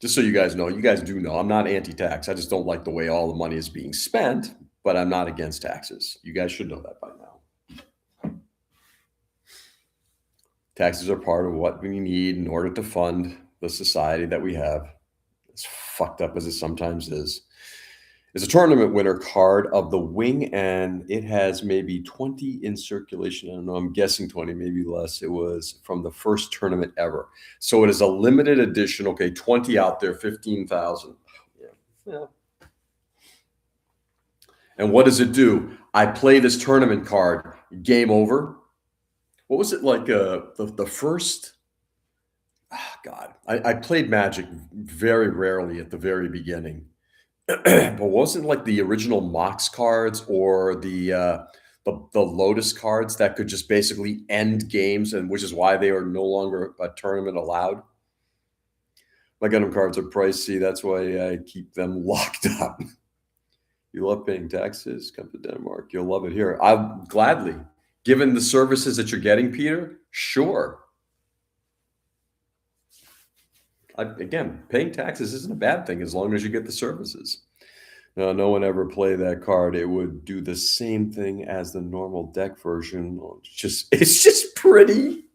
Just so you guys do know, I'm not anti-tax. I just don't like the way all the money is being spent, but I'm not against taxes. You guys should know that by now. Taxes are part of what we need in order to fund the society that we have. As fucked up as it sometimes is. It's a tournament winner card of the wing, and it has maybe 20 in circulation. I don't know. I'm guessing 20, maybe less. It was from the first tournament ever. So it is a limited edition. Okay, 20 out there, 15,000. Yeah. Yeah. And what does it do? I play this tournament card. Game over. What was it like? The first. Oh God, I played Magic very rarely at the very beginning. But wasn't like the original Mox cards or the Lotus cards that could just basically end games, and which is why they are no longer a tournament allowed. My Gundam cards are pricey. That's why I keep them locked up. You love paying taxes? Come to Denmark. You'll love it here. I'll gladly, given the services that you're getting, Peter. Sure. Again, paying taxes isn't a bad thing as long as you get the services. No, no one ever play that card. It would do the same thing as the normal deck version. It's just pretty.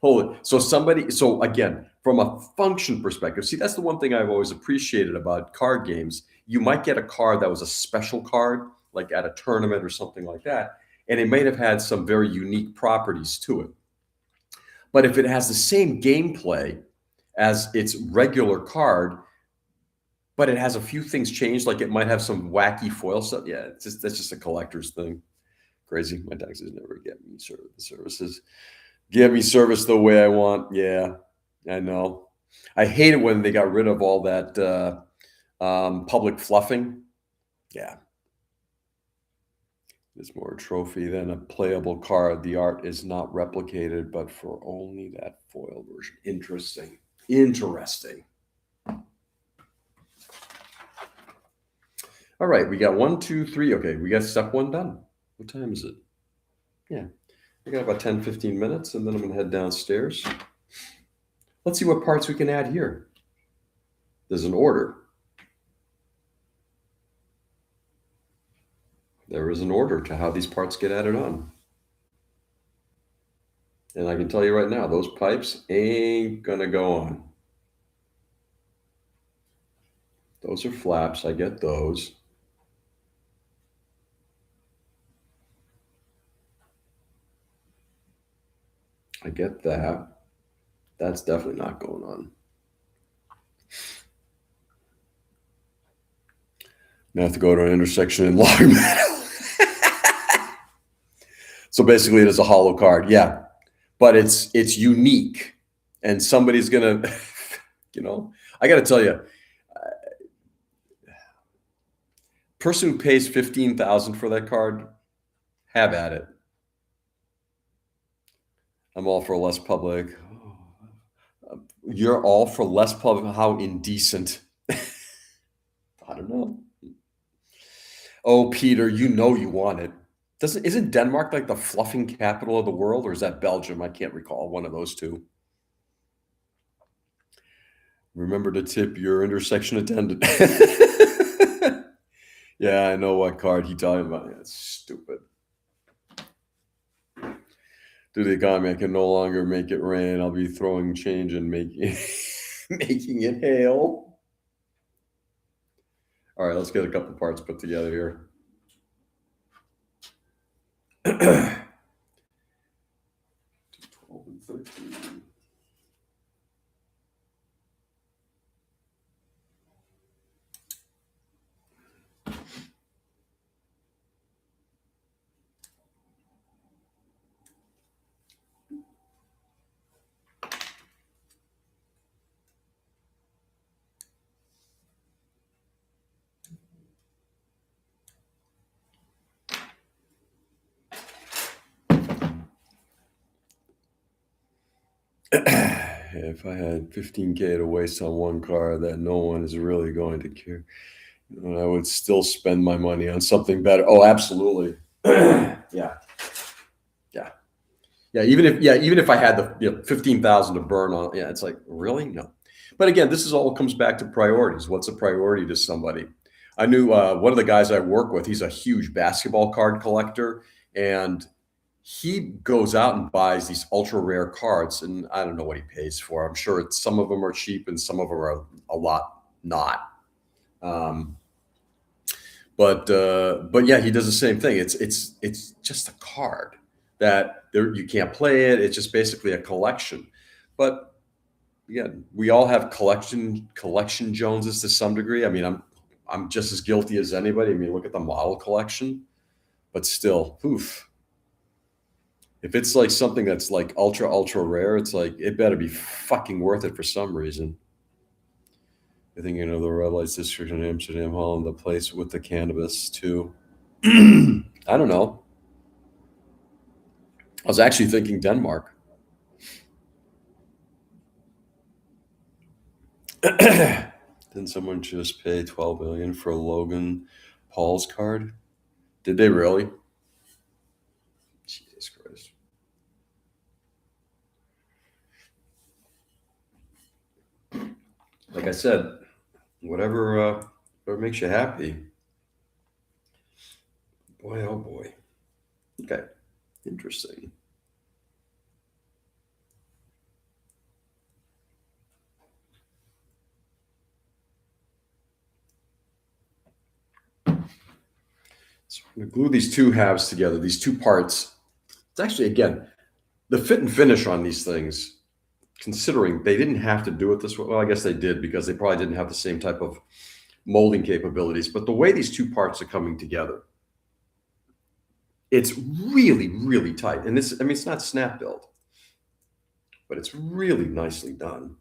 Hold it. So again, from a function perspective, see, that's the one thing I've always appreciated about card games. You might get a card that was a special card, like at a tournament or something like that, and it might have had some very unique properties to it. But if it has the same gameplay as its regular card, but it has a few things changed, like it might have some wacky foil stuff. Yeah, that's just a collector's thing. Crazy. My taxes never get me services. Give me service the way I want. Yeah, I know. I hate it when they got rid of all that public fluffing. Yeah. It's more a trophy than a playable card. The art is not replicated, but for only that foil version. Interesting. Interesting. All right, we got 1, 2, 3. Okay, we got step 1 done. What time is it? Yeah, I got about 10, 15 minutes, and then I'm going to head downstairs. Let's see what parts we can add here. There's an order. There is an order to how these parts get added on. And I can tell you right now, those pipes ain't going to go on. Those are flaps. I get those. I get that. That's definitely not going on. I have to go to an intersection in Long Meadow. So basically, it is a hollow card. Yeah, but it's unique, and somebody's gonna, I got to tell you, person who pays 15,000 for that card, have at it. I'm all for less public. You're all for less public. How indecent. I don't know. Oh, Peter, you know you want it. Isn't Denmark like the fluffing capital of the world, or is that Belgium? I can't recall. One of those two. Remember to tip your intersection attendant. Yeah, I know what card he talking about. That's stupid. Due to the economy, I can no longer make it rain. I'll be throwing change and making making it hail. All right, let's get a couple parts put together here. 12 and 13. If I had 15K to waste on one car that no one is really going to care, I would still spend my money on something better. Oh, absolutely. Yeah, yeah, yeah. Even if I had the 15,000 to burn on, yeah, it's like really no. But again, this is all comes back to priorities. What's a priority to somebody? I knew one of the guys I work with. He's a huge basketball card collector, and he goes out and buys these ultra rare cards, and I don't know what he pays for. I'm sure some of them are cheap and some of them are a lot not. Um, but yeah, he does the same thing. It's just a card that there you can't play it. It's just basically a collection. But again, we all have collection Joneses to some degree. I mean, I'm just as guilty as anybody. I mean, look at the model collection, but still, oof. If it's like something that's like ultra rare, it's like it better be fucking worth it for some reason. I think the red lights district in Amsterdam, Holland, the place with the cannabis too. I don't know. I was actually thinking Denmark. Didn't someone just pay 12 million for Logan Paul's card? Did they really? Jesus Christ. Like I said, whatever makes you happy. Boy, oh boy. Okay, interesting. So I'm going to glue these two halves together, these two parts. It's actually, again, the fit and finish on these things, considering they didn't have to do it this way. Well, I guess they did because they probably didn't have the same type of molding capabilities. But the way these two parts are coming together, it's really, really tight. And this, I mean, it's not snap built, but it's really nicely done.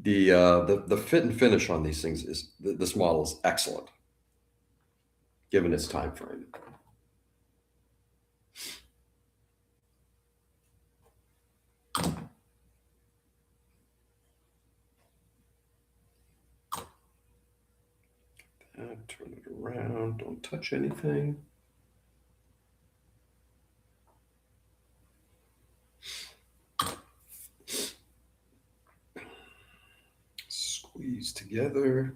The fit and finish on these things is this model is excellent, given its time frame. Turn it around. Don't touch anything. Squeeze together.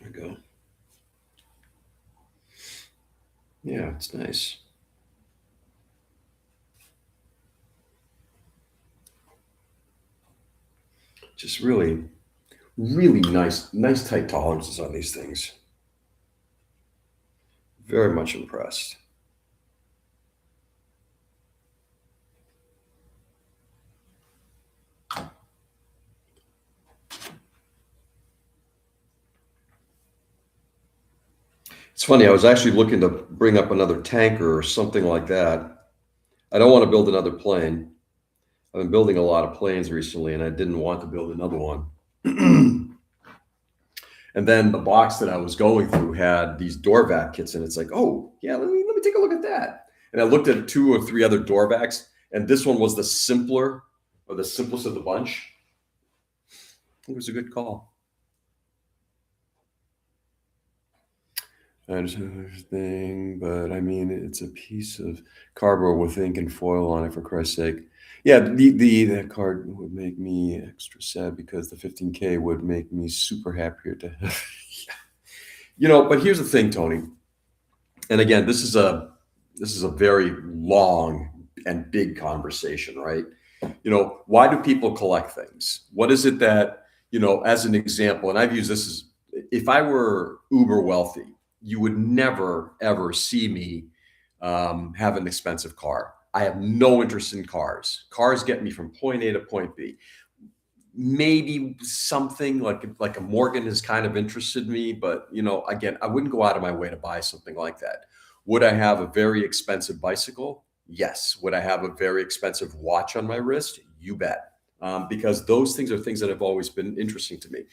There we go. Yeah, it's nice. Just really, really nice tight tolerances on these things. Very much impressed. It's funny, I was actually looking to bring up another tanker or something like that. I don't want to build another plane. I've been building a lot of planes recently, and I didn't want to build another one. And then the box that I was going through had these door vac kits, and it's like, oh yeah, let me take a look at that. And I looked at two or three other door vacs, and this one was the simpler or the simplest of the bunch. I think it was a good call. I understand everything, but I mean, it's a piece of cardboard with ink and foil on it, for Christ's sake. Yeah, that card would make me extra sad because the 15K would make me super happier to have. But here's the thing, Tony. And again, this is a very long and big conversation, right? Why do people collect things? What is it that, as an example, and I've used this as, if I were uber wealthy, you would never ever see me have an expensive car. I have no interest in cars. Cars get me from point A to point B. Maybe something like a Morgan has kind of interested me, but again, I wouldn't go out of my way to buy something like that. Would I have a very expensive bicycle? Yes. Would I have a very expensive watch on my wrist? You bet. Because those things are things that have always been interesting to me.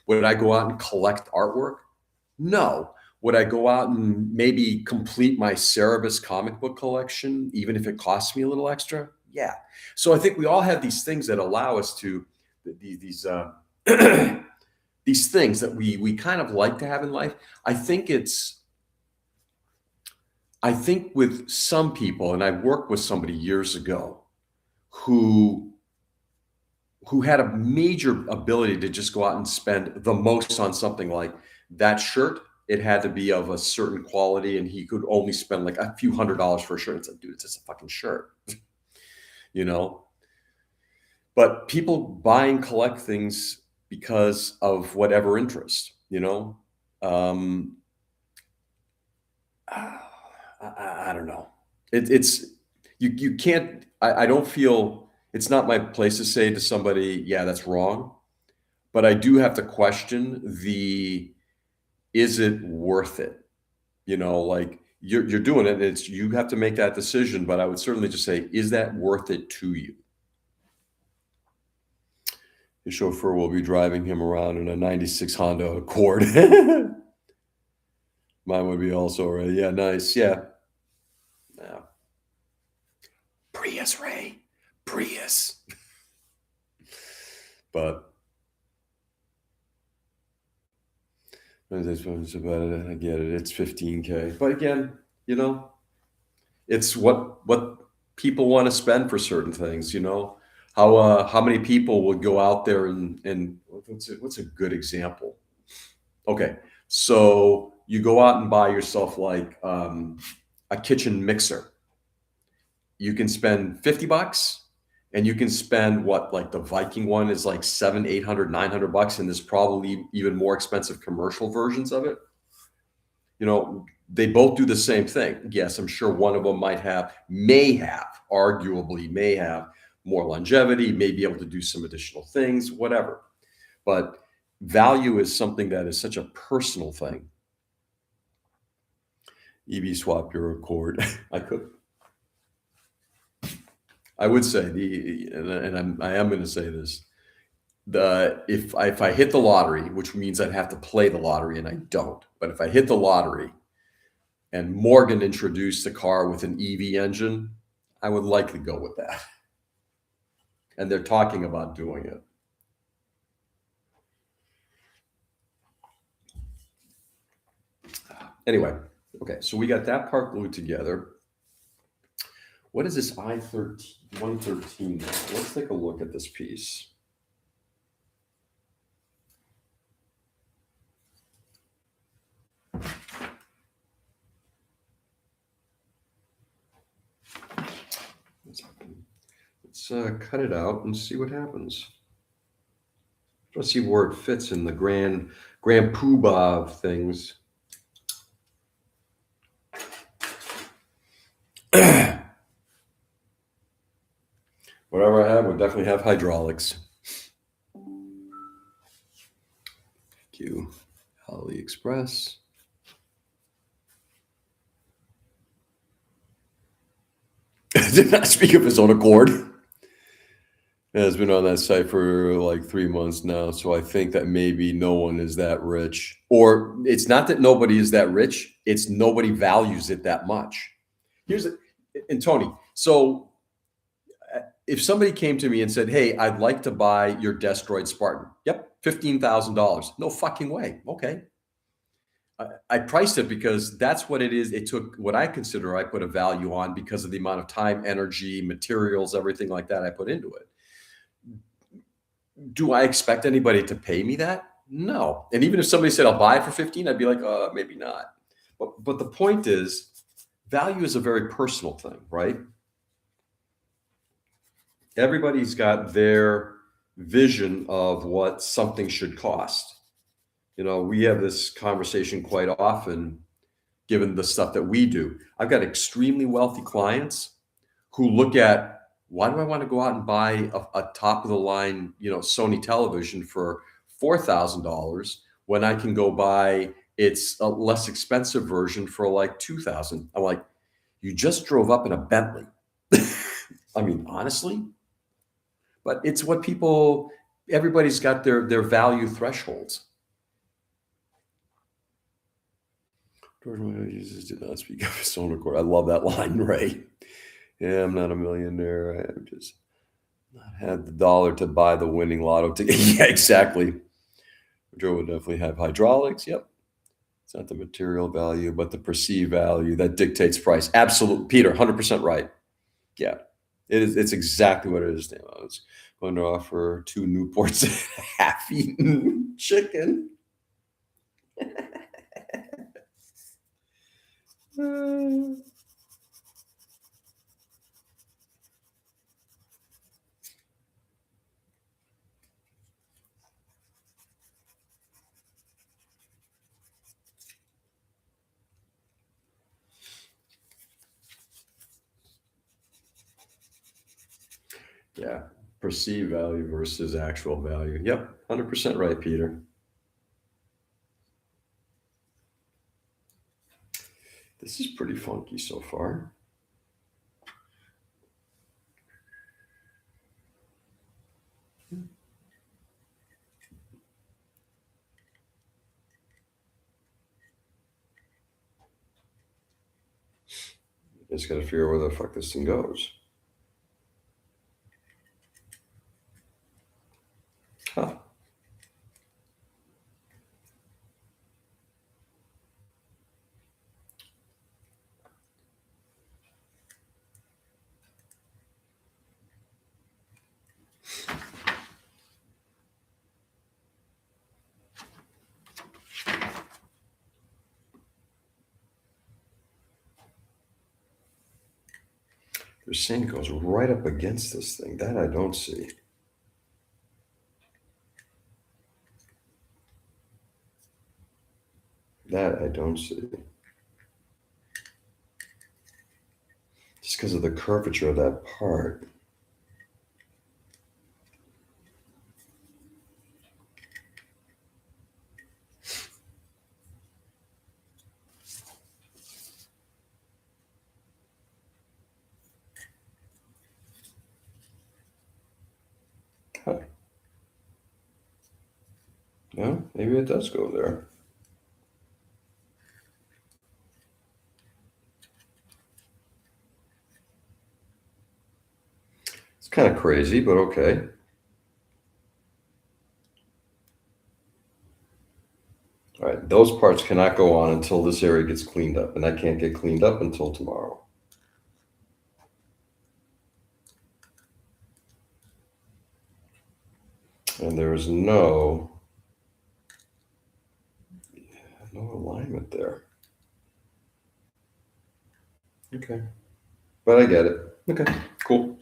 Would I go out and collect artwork? No. Would I go out and maybe complete my Cerebus comic book collection, even if it costs me a little extra? Yeah. So I think we all have these things that allow us to these these things that we kind of like to have in life. I think with some people, and I worked with somebody years ago who had a major ability to just go out and spend the most on something like that shirt. It had to be of a certain quality, and he could only spend like a few $100s for a shirt. It's like, dude, it's just a fucking shirt, you know. But people buy and collect things because of whatever interest, Um, I don't know. It's you can't. I don't feel it's not my place to say to somebody, yeah, that's wrong. But I do have to question is it worth it? Like you're doing it. It's you have to make that decision. But I would certainly just say, is that worth it to you? The chauffeur will be driving him around in a '96 Honda Accord. Mine would be also right. Yeah, nice. Yeah. Yeah. Prius, Ray. Prius. But it's about it. I get it. It's 15K. But again, it's what people want to spend for certain things. How many people would go out there and what's a good example? Okay, so you go out and buy yourself like a kitchen mixer. You can spend $50 and you can spend what, like the Viking one is like 700, 800, 900 bucks. And there's probably even more expensive commercial versions of it. They both do the same thing. Yes, I'm sure one of them arguably may have more longevity, may be able to do some additional things, whatever. But value is something that is such a personal thing. EV swap your Accord. I would say I am going to say this. If I hit the lottery, which means I'd have to play the lottery, and I don't. But if I hit the lottery and Morgan introduced a car with an EV engine, I would likely go with that. And they're talking about doing it. Anyway, okay, so we got that part glued together. What is this 113? Let's take a look at this piece. Let's cut it out and see what happens. Let's see where it fits in the grand poobah of things. Whatever I have would definitely have hydraulics. Thank you, AliExpress. Did not speak of his own accord. Has been on that site for like 3 months now, so I think that maybe no one is that rich. Or it's not that nobody is that rich, it's nobody values it that much. And Tony, so if somebody came to me and said, hey, I'd like to buy your Destroid Spartan. Yep, $15,000. No fucking way. Okay. I priced it because that's what it is. It took what I consider I put a value on because of the amount of time, energy, materials, everything like that I put into it. Do I expect anybody to pay me that? No. And even if somebody said I'll buy it for 15, I'd be like, maybe not. But the point is, value is a very personal thing, right? Everybody's got their vision of what something should cost. We have this conversation quite often, given the stuff that we do. I've got extremely wealthy clients who look at, why do I want to go out and buy a top of the line, Sony television for $4,000 when I can go buy its a less expensive version for like 2,000? I'm like, you just drove up in a Bentley. I mean, honestly, but it's what everybody's got their value thresholds. George Jesus did not speak of his own accord. I love that line, Ray. Yeah, I'm not a millionaire. I have just not had the dollar to buy the winning lotto ticket. Yeah, exactly. Joe would definitely have hydraulics. Yep. It's not the material value, but the perceived value that dictates price. Absolutely. Peter, 100% right. Yeah, it is. It's exactly what it is now. I was going to offer 2 Newports half-eaten chicken. Yeah, perceived value versus actual value. Yep, 100% right, Peter. This is pretty funky so far. Just got to figure out where the fuck this thing goes. Huh. They're saying it goes right up against this thing. That I don't see. That I don't see. Just because of the curvature of that part. Huh. No, maybe it does go there. It's kind of crazy, but okay. All right, those parts cannot go on until this area gets cleaned up, and that can't get cleaned up until tomorrow. And there's no alignment there. Okay, but I get it. Okay, cool.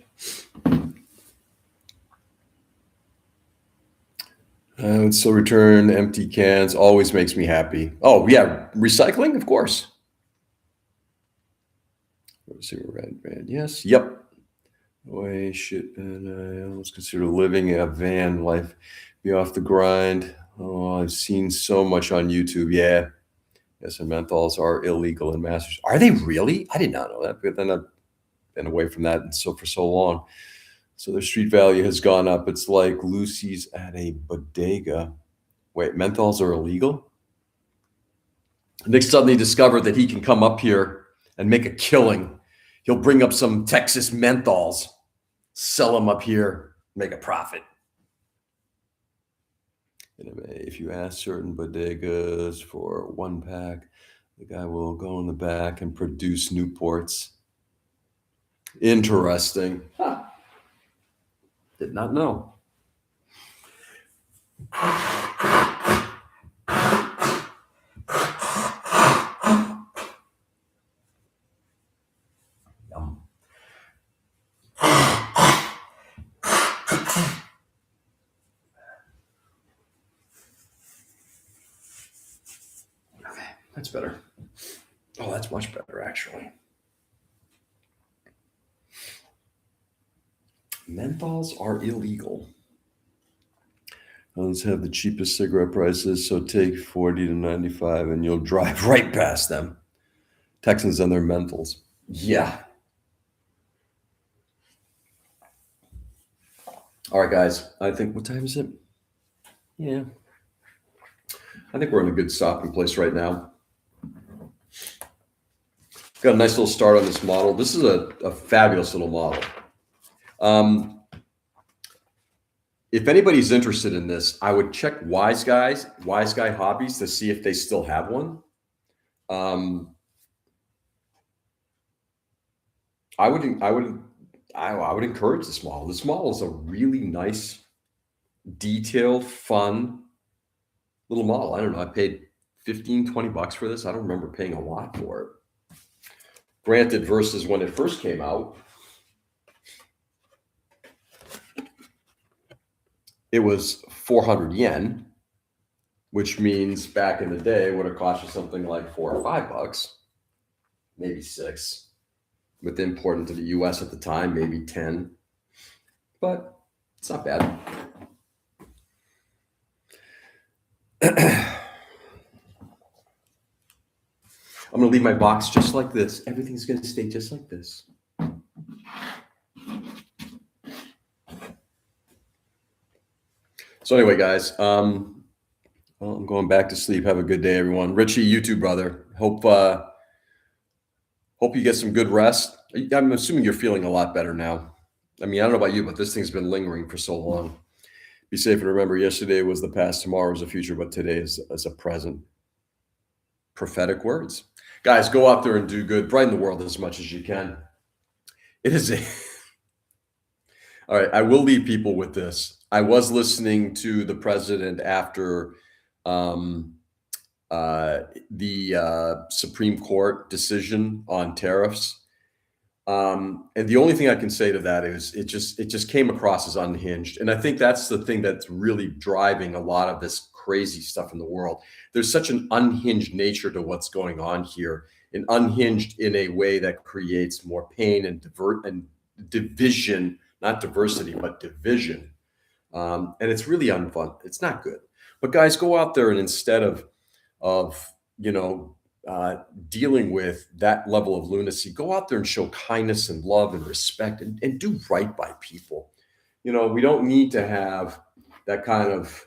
I would still return empty cans. Always makes me happy. Oh yeah, recycling, of course. Let's see, red. Yes. Yep. Way shit, and I almost consider living a van life. Be off the grind. Oh, I've seen so much on YouTube. Yeah. Yes, and menthols are illegal in Massachusetts. Are they really? I did not know that. But then I've been away from that for so long. So their street value has gone up. It's like Lucy's at a bodega. Wait, menthols are illegal? Nick suddenly discovered that he can come up here and make a killing. He'll bring up some Texas menthols, sell them up here, make a profit. Anyway, if you ask certain bodegas for 1 pack, the guy will go in the back and produce Newports. Interesting. Huh. Did not know. Yum. Okay, that's better. Oh, that's much better, actually. Menthols are illegal. Let's have the cheapest cigarette prices, so take 40 to 95 and you'll drive right past them. Texans and their menthols. Yeah. All right, guys. I think, what time is it? Yeah. I think we're in a good stopping place right now. Got a nice little start on this model. This is a fabulous little model. If anybody's interested in this, I would check Wise Guy Hobbies to see if they still have one. I would encourage this model. This model is a really nice, detailed, fun little model. I don't know. I paid 15, 20 bucks for this. I don't remember paying a lot for it. Granted, versus when it first came out, it was 400 yen, which means back in the day would have cost you something like $4 or $5, maybe 6. With import into the US at the time, maybe 10. But it's not bad. I'm going to leave my box just like this. Everything's going to stay just like this. So anyway, guys, well, I'm going back to sleep. Have a good day, everyone. Richie, you too, brother. Hope you get some good rest. I'm assuming you're feeling a lot better now. I mean, I don't know about you, but this thing's been lingering for so long. Be safe and remember, yesterday was the past, tomorrow is the future, but today is a present. Prophetic words. Guys, go out there and do good. Brighten the world as much as you can. It is all right, I will leave people with this. I was listening to the president after the Supreme Court decision on tariffs. And the only thing I can say to that is it just came across as unhinged. And I think that's the thing that's really driving a lot of this crazy stuff in the world. There's such an unhinged nature to what's going on here, and unhinged in a way that creates more pain and division, not diversity, but division. And it's really unfun. It's not good. But guys, go out there and instead of dealing with that level of lunacy, go out there and show kindness and love and respect and do right by people. We don't need to have that kind of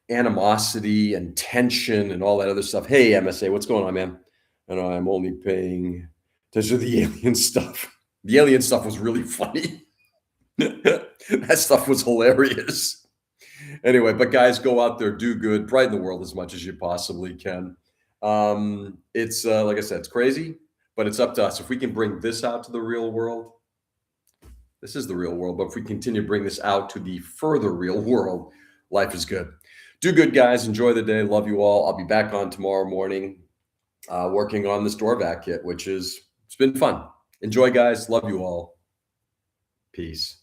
animosity and tension and all that other stuff. Hey, MSA, what's going on, man? I'm only paying attention to the alien stuff. The alien stuff was really funny. That stuff was hilarious. Anyway, but guys, go out there, do good, brighten the world as much as you possibly can. It's like I said, it's crazy, but it's up to us. If we can bring this out to the real world, this is the real world. But if we continue to bring this out to the further real world, life is good. Do good, guys. Enjoy the day. Love you all. I'll be back on tomorrow morning working on this door vac kit, it's been fun. Enjoy, guys. Love you all. Peace.